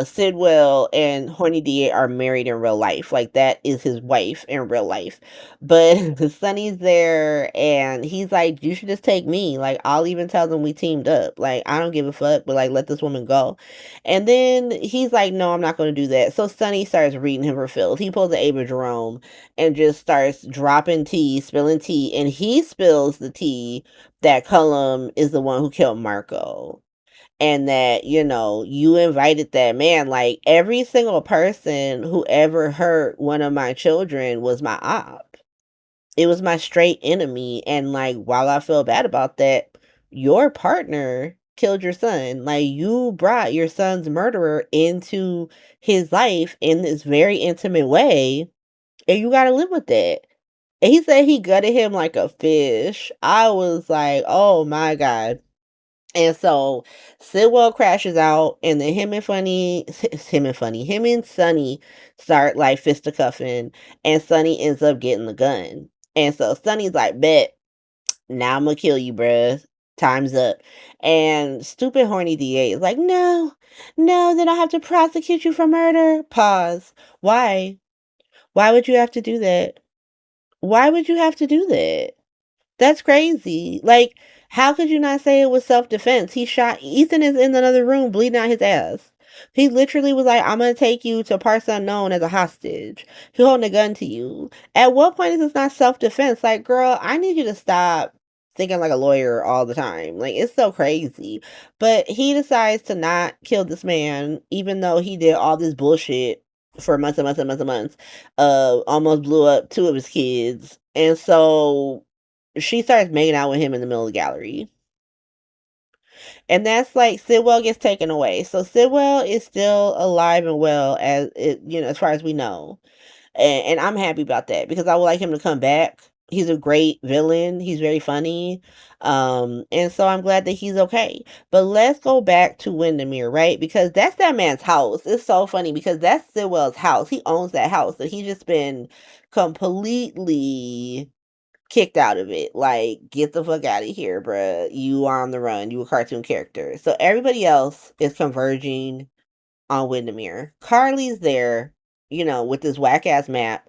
Sidwell and Horny DA are married in real life. Like, that is his wife in real life. But Sonny's there and he's like, "You should just take me. Like, I'll even tell them we teamed up. Like, I don't give a fuck, but like let this woman go." And then he's like, "No, I'm not gonna do that." So Sonny starts reading him her filth. He pulls the Ava Jerome and just starts dropping tea, spilling tea, and he spills the tea that Cullum is the one who killed Marco. And that, you invited that man. Like, every single person who ever hurt one of my children was my op. It was my straight enemy, and, like, while I feel bad about that, your partner killed your son. Like, you brought your son's murderer into his life in this very intimate way, and you gotta live with that. And he said he gutted him like a fish. I was like, "Oh my god." And so Sidwell crashes out, and then him and Sonny start like fisticuffing, and Sonny ends up getting the gun. And so Sonny's like, bet, now I'm gonna kill you, bruh. Time's up. And stupid horny DA is like, no, no, then I'll have to prosecute you for murder. Pause. Why? Why would you have to do that? Why would you have to do that? That's crazy. Like, how could you not say it was self-defense? He shot Ethan is in another room bleeding out his ass. He literally was like, I'm gonna take you to parts unknown as a hostage. He holding a gun to you. At what point is this not self-defense? Like, girl, I need you to stop thinking like a lawyer all the time. Like, it's so crazy. But he decides to not kill this man, even though he did all this bullshit for months and months and months and months. Almost blew up two of his kids. And so she starts making out with him in the middle of the gallery. And that's like Sidwell gets taken away. So Sidwell is still alive and well as it, as far as we know. And I'm happy about that because I would like him to come back. He's a great villain. He's very funny. And so I'm glad that he's okay. But let's go back to Windermere, right? Because that's that man's house. It's so funny because that's Sidwell's house. He owns that house. And he's just been completely kicked out of it. Like, get the fuck out of here, bruh. You are on the run. You a cartoon character. So everybody else is converging on Windermere. Carly's there, with this whack ass map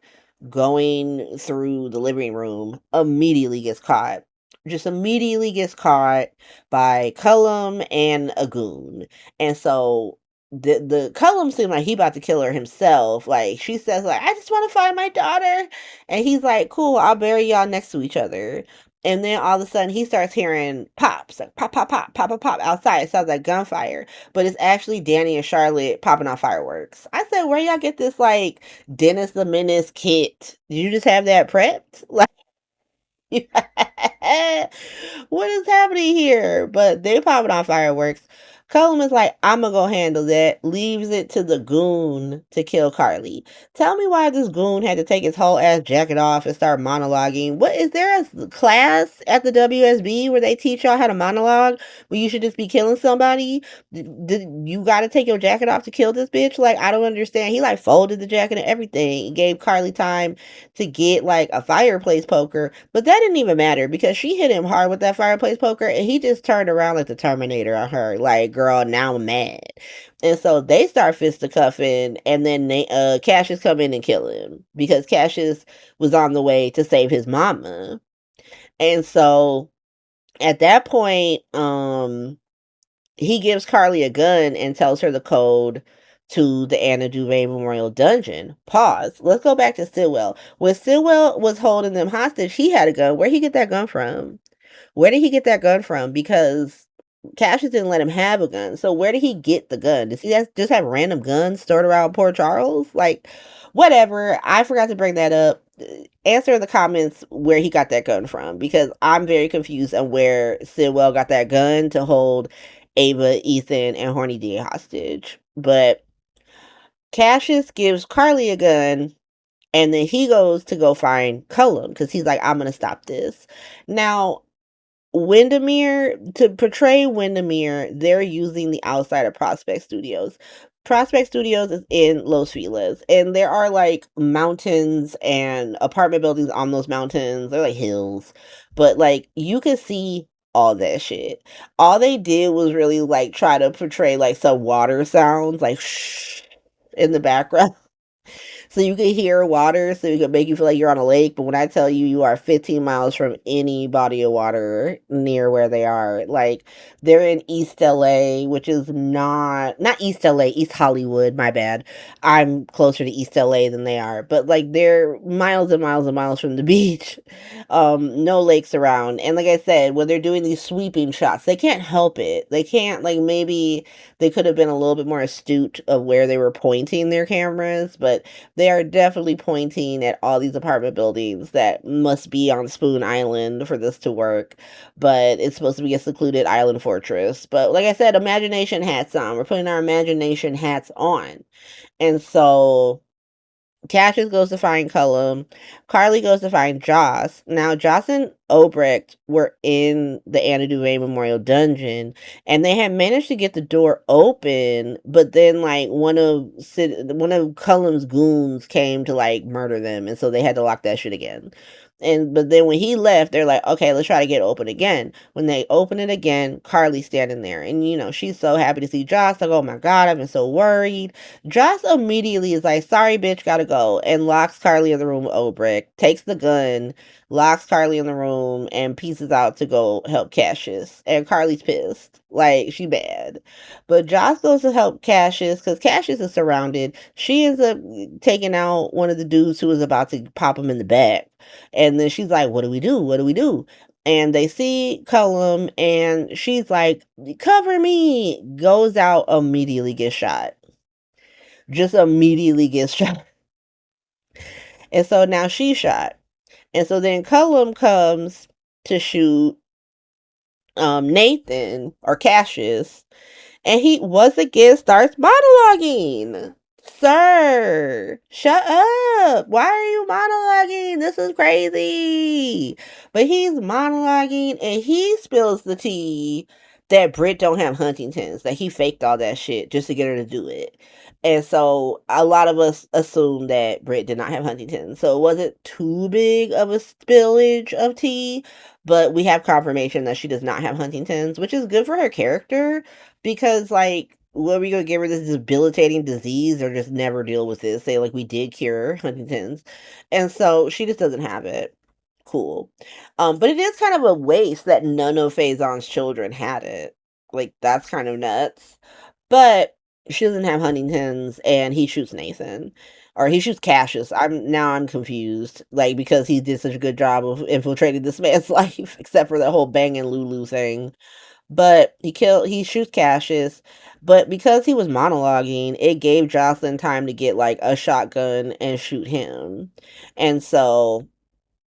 going through the living room, immediately gets caught. Just immediately gets caught by Cullum and a goon. And so the Cullum seemed like he about to kill her himself. Like, she says, like, I just want to find my daughter. And he's like, cool, I'll bury y'all next to each other. And then all of a sudden he starts hearing pops, like pop, pop, pop, pop, pop, pop outside. It sounds like gunfire, but it's actually Danny and Charlotte popping off fireworks. I said, where y'all get this like Dennis the Menace kit? Did you just have that prepped? Like, what is happening here? But they popping off fireworks. Cullum is like, I'm gonna go handle that. Leaves it to the goon to kill Carly. Tell me why this goon had to take his whole ass jacket off and start monologuing. What is there a class at the WSB where they teach y'all how to monologue? Where you should just be killing somebody? Did you got to take your jacket off to kill this bitch? Like, I don't understand. He like folded the jacket and everything. He gave Carly time to get like a fireplace poker, but that didn't even matter because she hit him hard with that fireplace poker and he just turned around like the Terminator on her. Like, girl, now I'm mad. And so they start fisticuffing, and then Cassius come in and kill him because Cassius was on the way to save his mama. And so at that point, he gives Carly a gun and tells her the code to the Anna Duve Memorial Dungeon. Pause. Let's go back to Sidwell. When Sidwell was holding them hostage, he had a gun. Where'd he get that gun from? Where did he get that gun from? Because Cassius didn't let him have a gun. So where did he get the gun? Does he just have random guns stored around Port Charles? Like, whatever. I forgot to bring that up. Answer in the comments where he got that gun from because I'm very confused on where Sidwell got that gun to hold Ava, Ethan, and Horny D hostage. But Cassius gives Carly a gun, and then he goes to go find Cullum because he's like, I'm gonna stop this. Now, Windermere, to portray Windermere, they're using the outside of Prospect Studios. Prospect Studios is in Los Feliz, and there are like mountains and apartment buildings on those mountains. They're like hills, but like you can see all that shit. All they did was really like try to portray like some water sounds, like shh in the background so you can hear water, so you can make you feel like you're on a lake. But when I tell you, you are 15 miles from any body of water near where they are. Like they're in East LA, which is not East LA, East Hollywood. My bad. I'm closer to East LA than they are, but like they're miles and miles and miles from the beach. No lakes around, and like I said, when they're doing these sweeping shots, they can't help it. They can't like maybe they could have been a little bit more astute of where they were pointing their cameras, but they are definitely pointing at all these apartment buildings that must be on Spoon Island for this to work, but it's supposed to be a secluded island fortress. But like I said, imagination hats on. We're putting our imagination hats on. And so Cassius goes to find Cullum. Carly goes to find Joss. Now, Joss and Obrecht were in the Anna Duvay Memorial Dungeon, and they had managed to get the door open, but then like one of Cullum's goons came to like murder them, and so they had to lock that shit again. And but then when he left, they're like, okay, let's try to get it open again. When they open it again, Carly's standing there, and she's so happy to see Joss. Like, oh my god, I've been so worried. Joss immediately is like, sorry, bitch, gotta go, and locks Carly in the room with Obrecht, takes the gun, locks Carly in the room, and pieces out to go help Cassius. And Carly's pissed. Like, she bad. But Joss goes to help Cassius because Cassius is surrounded. She ends up taking out one of the dudes who was about to pop him in the back. And then she's like, what do we do? What do we do? And they see Cullum, and she's like, cover me. Goes out, immediately gets shot. Just immediately gets shot. And so now she's shot. And so then Cullum comes to shoot Nathan or Cassius, and he once again starts monologuing. Sir, shut up. Why are you monologuing? This is crazy. But he's monologuing, and he spills the tea that Britt don't have Huntington's, that he faked all that shit just to get her to do it. And so a lot of us assume that Britt did not have Huntington's. So it wasn't too big of a spillage of tea, but we have confirmation that she does not have Huntington's, which is good for her character because, like, what are we gonna give her, this debilitating disease, or just never deal with it? Say like we did cure Huntington's, and so she just doesn't have it. Cool. But it is kind of a waste that none of Faison's children had it. Like that's kind of nuts. But she doesn't have Huntington's, and he shoots Nathan, or he shoots Cassius. I'm confused, like because he did such a good job of infiltrating this man's life, except for the whole banging Lulu thing. But he shoots Cassius, but because he was monologuing, it gave Jocelyn time to get like a shotgun and shoot him. And so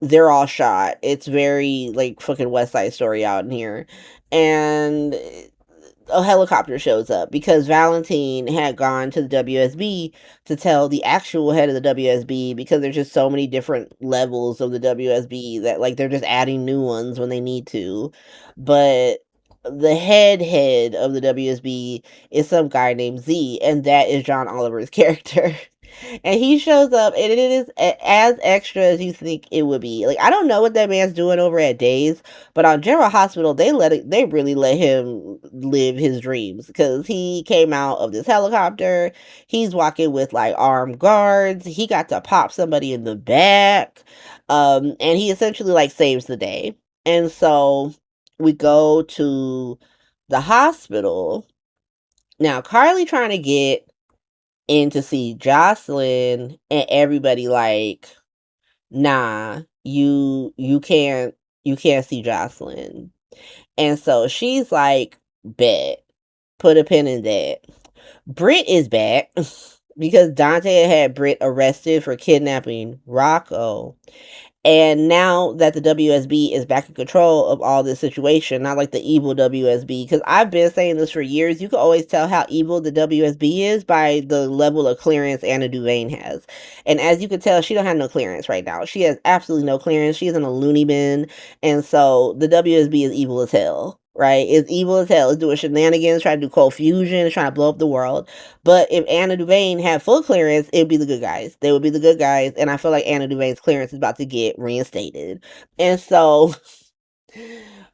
they're all shot. It's very like fucking West Side Story out in here. And a helicopter shows up because Valentine had gone to the WSB to tell the actual head of the WSB, because there's just so many different levels of the WSB that like they're just adding new ones when they need to. But the head of the WSB is some guy named Z, and that is John Oliver's character. And he shows up, and it is as extra as you think it would be. Like, I don't know what that man's doing over at Days, but on General Hospital, they really let him live his dreams, because he came out of this helicopter. He's walking with like armed guards. He got to pop somebody in the back, and he essentially like saves the day. And so we go to the hospital. Now, Carly trying to get in to see Jocelyn, and everybody like, nah, you can't see Jocelyn. And so she's like, bet, put a pin in that. Britt is back because Dante had Britt arrested for kidnapping Rocco. And now that the WSB is back in control of all this situation, not like the evil WSB, because I've been saying this for years, you can always tell how evil the WSB is by the level of clearance Anna Devane has. And as you can tell, she don't have no clearance right now. She has absolutely no clearance. She's in a loony bin. And so the WSB is evil as hell. Right? It's evil as hell. It's doing shenanigans, trying to do cold fusion, trying to blow up the world. But if Anna Devane had full clearance, it would be the good guys. They would be the good guys, and I feel like Anna Devane's clearance is about to get reinstated. And so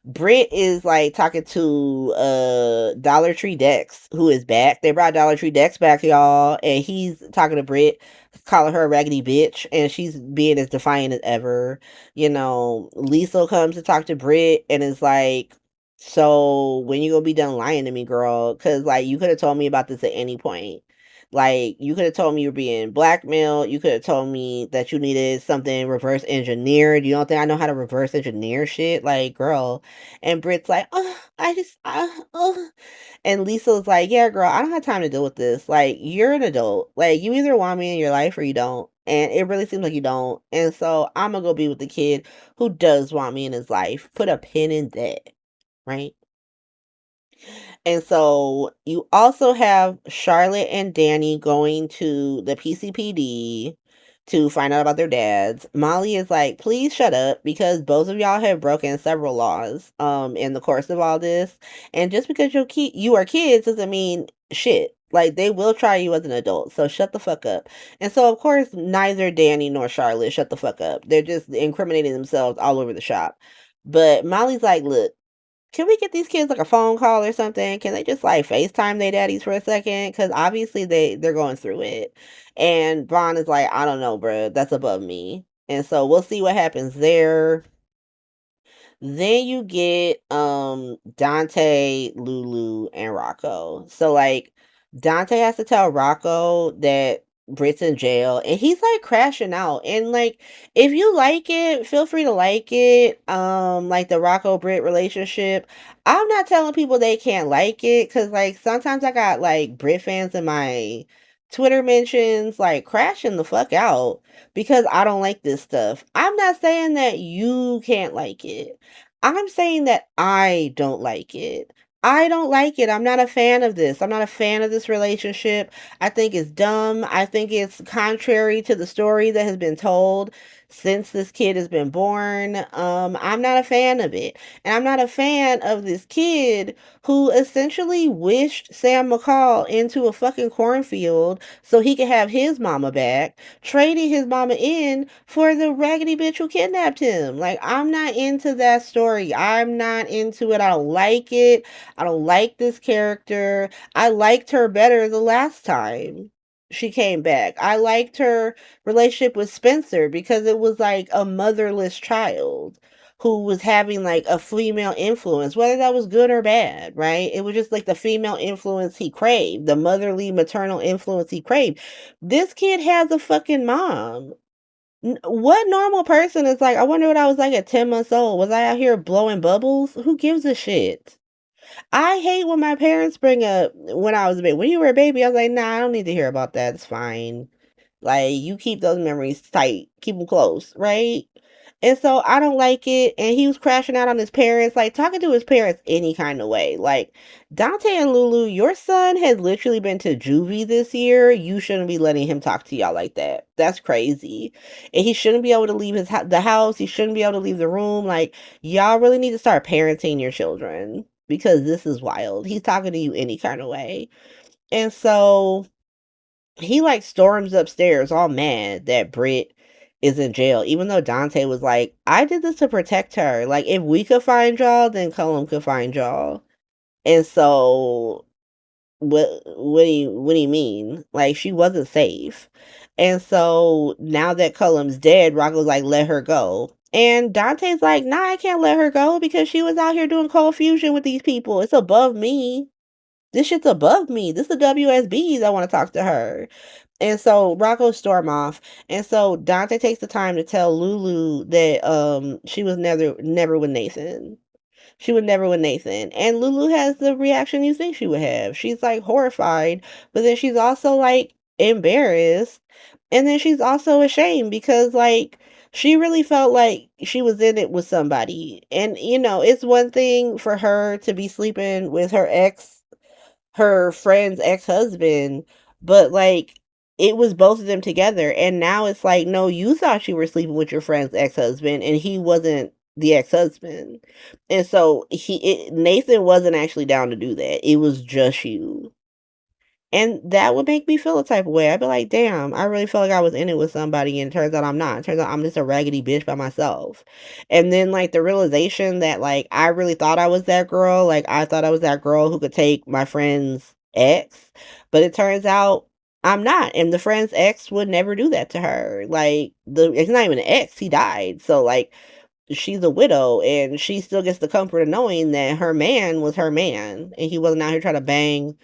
Britt is like talking to Dollar Tree Dex, who is back. They brought Dollar Tree Dex back, y'all, and he's talking to Britt, calling her a raggedy bitch, and she's being as defiant as ever. Lisa comes to talk to Britt and is like, so when you gonna be done lying to me, girl? Cause like you could have told me about this at any point. Like you could have told me you were being blackmailed. You could have told me that you needed something reverse engineered. You don't think I know how to reverse engineer shit? Like, girl. And Britt's like, oh, oh. And Lisa's like, yeah, girl, I don't have time to deal with this. Like, you're an adult. Like, you either want me in your life or you don't. And it really seems like you don't. And so I'm gonna go be with the kid who does want me in his life. Put a pin in that, right? And so you also have Charlotte and Danny going to the PCPD to find out about their dads. Molly is like, please shut up because both of y'all have broken several laws in the course of all this. And just because you are kids doesn't mean shit. Like they will try you as an adult. So shut the fuck up. And so of course neither Danny nor Charlotte shut the fuck up. They're just incriminating themselves all over the shop. But Molly's like, look, can we get these kids like a phone call or something? Can they just like FaceTime their daddies for a second? Because obviously they're going through it. And Vaughn is like, I don't know, bro. That's above me. And so we'll see what happens there. Then you get Dante, Lulu, and Rocco. So like Dante has to tell Rocco that Britt's in jail and he's like crashing out. And like if you like it, feel free to like it. Like the Rocco Britt relationship. I'm not telling people they can't like it because like sometimes I got like Brit fans in my Twitter mentions like crashing the fuck out because I don't like this stuff. I'm not saying that you can't like it. I'm saying that I don't like it. I don't like it. I'm not a fan of this. I'm not a fan of this relationship. I think it's dumb. I think it's contrary to the story that has been told since this kid has been born. I'm not a fan of it. And I'm not a fan of this kid who essentially wished Sam McCall into a fucking cornfield so he could have his mama back, trading his mama in for the raggedy bitch who kidnapped him. Like, I'm not into that story. I'm not into it. I don't like it. I don't like this character. I liked her better the last time she came back. I liked her relationship with Spencer because it was like a motherless child who was having like a female influence, whether that was good or bad, right? It was just like the female influence he craved, the motherly maternal influence he craved. This kid has a fucking mom. What normal person is like, I wonder what I was like at 10 months old. Was I out here blowing bubbles? Who gives a shit? I hate when my parents bring up when I was a baby. When you were a baby, I was like, nah, I don't need to hear about that. It's fine. Like, you keep those memories tight, keep them close, right? And so I don't like it. And he was crashing out on his parents, like talking to his parents any kind of way. Like, Dante and Lulu, your son has literally been to juvie this year. You shouldn't be letting him talk to y'all like that. That's crazy. And he shouldn't be able to leave the house. He shouldn't be able to leave the room. Like, y'all really need to start parenting your children because this is wild. He's talking to you any kind of way. And so he like storms upstairs all mad that Britt is in jail, even though Dante was like, I did this to protect her. Like, if we could find y'all, then Cullum could find y'all. And so what do you mean? Like, she wasn't safe. And so now that Cullum's dead, Rocco's like, let her go. And Dante's like, nah, I can't let her go because she was out here doing cold fusion with these people. It's above me. This shit's above me. This is the WSBs. I want to talk to her. And so Rocco storm off. And so Dante takes the time to tell Lulu that she was never with Nathan. She would never with Nathan. And Lulu has the reaction you think she would have. She's like horrified, but then she's also like embarrassed. And then she's also ashamed because like She really felt like she was in it with somebody. And, it's one thing for her to be sleeping with her friend's ex-husband, but like it was both of them together. And now it's like, no, you thought you were sleeping with your friend's ex-husband and he wasn't the ex-husband. And so Nathan wasn't actually down to do that. It was just you. And that would make me feel a type of way. I'd be like, damn, I really felt like I was in it with somebody, and it turns out I'm not. It turns out I'm just a raggedy bitch by myself. And then, like, the realization that, like, I really thought I was that girl. Like, I thought I was that girl who could take my friend's ex, but it turns out I'm not. And the friend's ex would never do that to her. Like, it's not even an ex, he died. So, like, she's a widow, and she still gets the comfort of knowing that her man was her man, and he wasn't out here trying to bang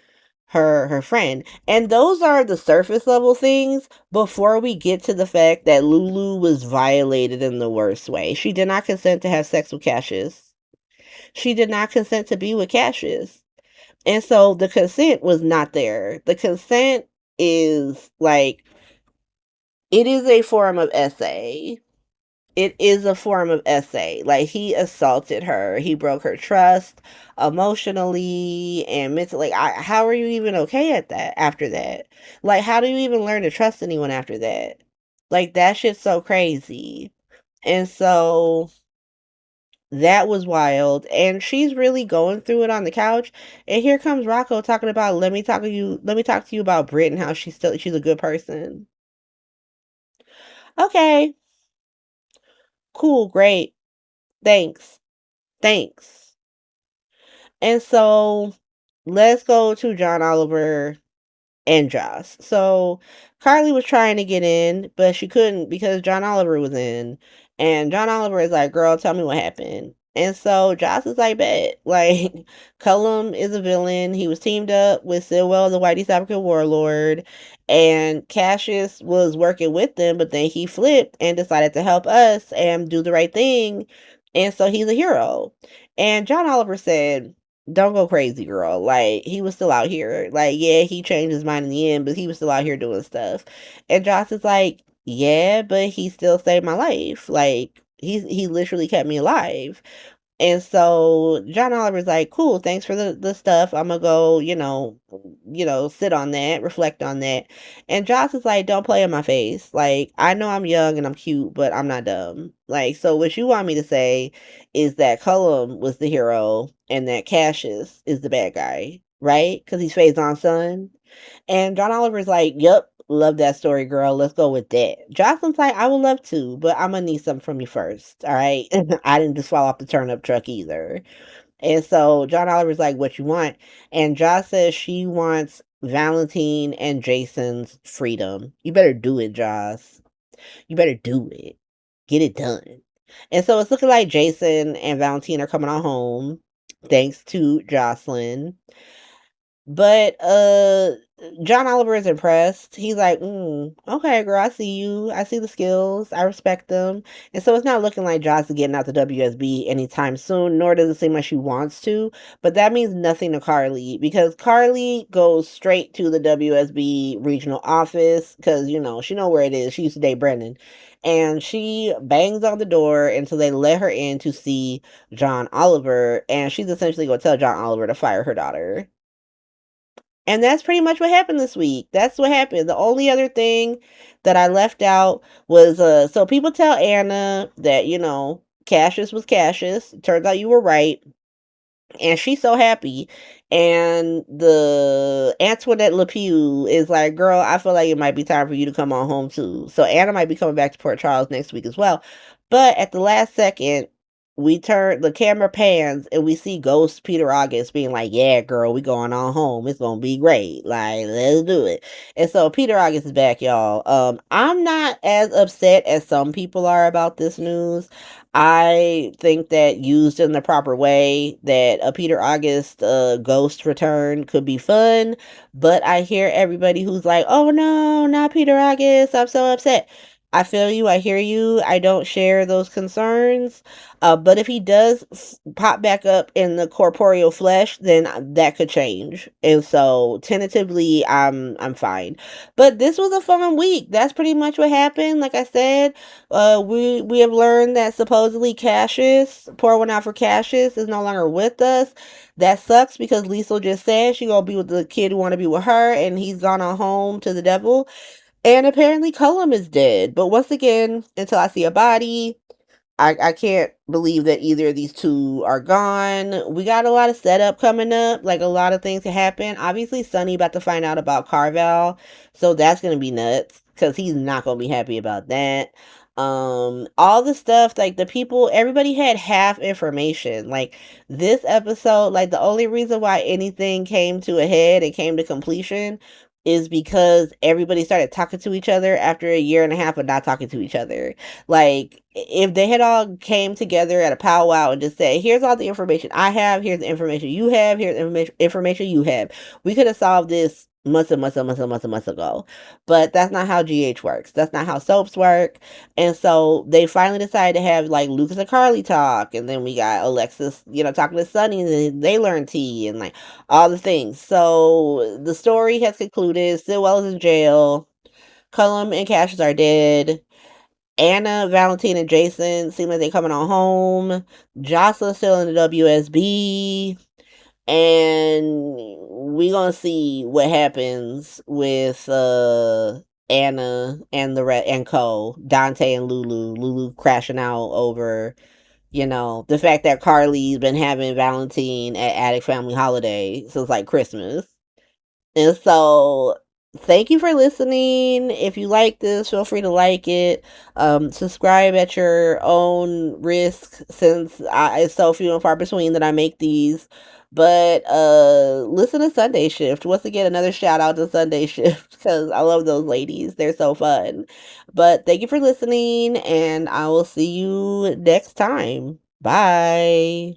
her friend. And those are the surface level things before we get to the fact that Lulu was violated in the worst way. She did not consent to have sex with Cassius. She did not consent to be with Cassius. And so the consent was not there. The consent is like, it is a form of essay. It is a form of essay. Like, he assaulted her. He broke her trust emotionally and mentally. Like, how are you even okay at that after that? Like, how do you even learn to trust anyone after that? Like, that shit's so crazy. And so that was wild. And she's really going through it on the couch. And here comes Rocco talking about, let me talk to you about Brit and how she's a good person. Okay, cool, great. Thanks. Thanks. And so let's go to John Oliver and Joss. So Carly was trying to get in, but she couldn't because John Oliver was in. And John Oliver is like, girl, tell me what happened. And so Joss is like, bet. Like, Cullum is a villain. He was teamed up with Stilwell, the Whitey African warlord. And Cassius was working with them, but then he flipped and decided to help us and do the right thing. And so he's a hero. And John Oliver said, don't go crazy, girl. Like, he was still out here. Like, yeah, he changed his mind in the end, but he was still out here doing stuff. And Joss is like, yeah, but he still saved my life. Like, he literally kept me alive. And so John Oliver's like, cool, thanks for the stuff. I'm gonna go, sit on that, reflect on that. And Joss is like, don't play in my face. Like, I know I'm young and I'm cute, but I'm not dumb. Like, so what you want me to say is that Cullum was the hero and that Cassius is the bad guy, right? Because he's Faison's son. And John Oliver's like, yep, love that story, girl. Let's go with that. Jocelyn's like, I would love to, but I'm gonna need something from you first. All right. I didn't just fall off the turnip truck either. And so John Oliver's like, what you want? And Joss says she wants Valentine and Jason's freedom. You better do it, Joss. You better do it. Get it done. And so it's looking like Jason and Valentine are coming on home, thanks to Jocelyn. But John Oliver is impressed. He's like, okay, girl, I see you. I see the skills. I respect them. And so it's not looking like Joss is getting out the WSB anytime soon, nor does it seem like she wants to. But that means nothing to Carly because Carly goes straight to the WSB regional office because, she know where it is. She used to date Brendan. And she bangs on the door until they let her in to see John Oliver. And she's essentially going to tell John Oliver to fire her daughter. And that's pretty much what happened this week. That's what happened. The only other thing that I left out was so people tell Anna that, Cassius was Cassius. Turns out you were right. And she's so happy. And the Antoinette LePew is like, girl, I feel like it might be time for you to come on home too. So Anna might be coming back to Port Charles next week as well. But at the last second, the camera pans and we see Ghost Peter August being like, yeah, girl, we going on home. It's gonna be great. Like, let's do it. And so Peter August is back, y'all. I'm not as upset as some people are about this news. I think that used in the proper way, that a Peter August ghost return could be fun. But I hear everybody who's like, oh no, not Peter August. I'm so upset. I feel you, I hear you, I don't share those concerns, but if he does pop back up in the corporeal flesh, then that could change, and so tentatively, I'm fine. But this was a fun week. That's pretty much what happened. Like I said, we have learned that supposedly Cassius, pour one out for Cassius, is no longer with us. That sucks because Liesel just said she gonna be with the kid who want to be with her, and he's gone on home to the devil. And apparently Cullum is dead. But once again, until I see a body, I can't believe that either of these two are gone. We got a lot of setup coming up, like a lot of things to happen. Obviously, Sonny about to find out about Carval, so that's gonna be nuts because he's not gonna be happy about that. All the stuff like the people, everybody had half information. Like this episode, like the only reason why anything came to a head and came to completion is because everybody started talking to each other after a year and a half of not talking to each other. Like if they had all came together at a powwow and just say, here's all the information I have, here's the information you have, here's the information you have, we could have solved this months and months and months and months and months ago. But that's not how GH works. That's not how soaps work. And so they finally decided to have like Lucas and Carly talk, and then we got Alexis, talking to Sunny, and they learn tea and like all the things. So the story has concluded. Stillwell is in jail. Cullum and Cassius are dead. Anna, Valentine, and Jason seem like they're coming on home. Jocelyn's still in the WSB. And we gonna see what happens with Anna and and Co. Dante and Lulu. Lulu crashing out over, the fact that Carly's been having Valentine at Attic Family Holiday since like Christmas. And so, thank you for listening. If you like this, feel free to like it. Subscribe at your own risk since it's so few and far between that I make these. But listen to Sunday Shift. Once again, another shout out to Sunday Shift because I love those ladies. They're so fun. But thank you for listening, and I will see you next time. Bye.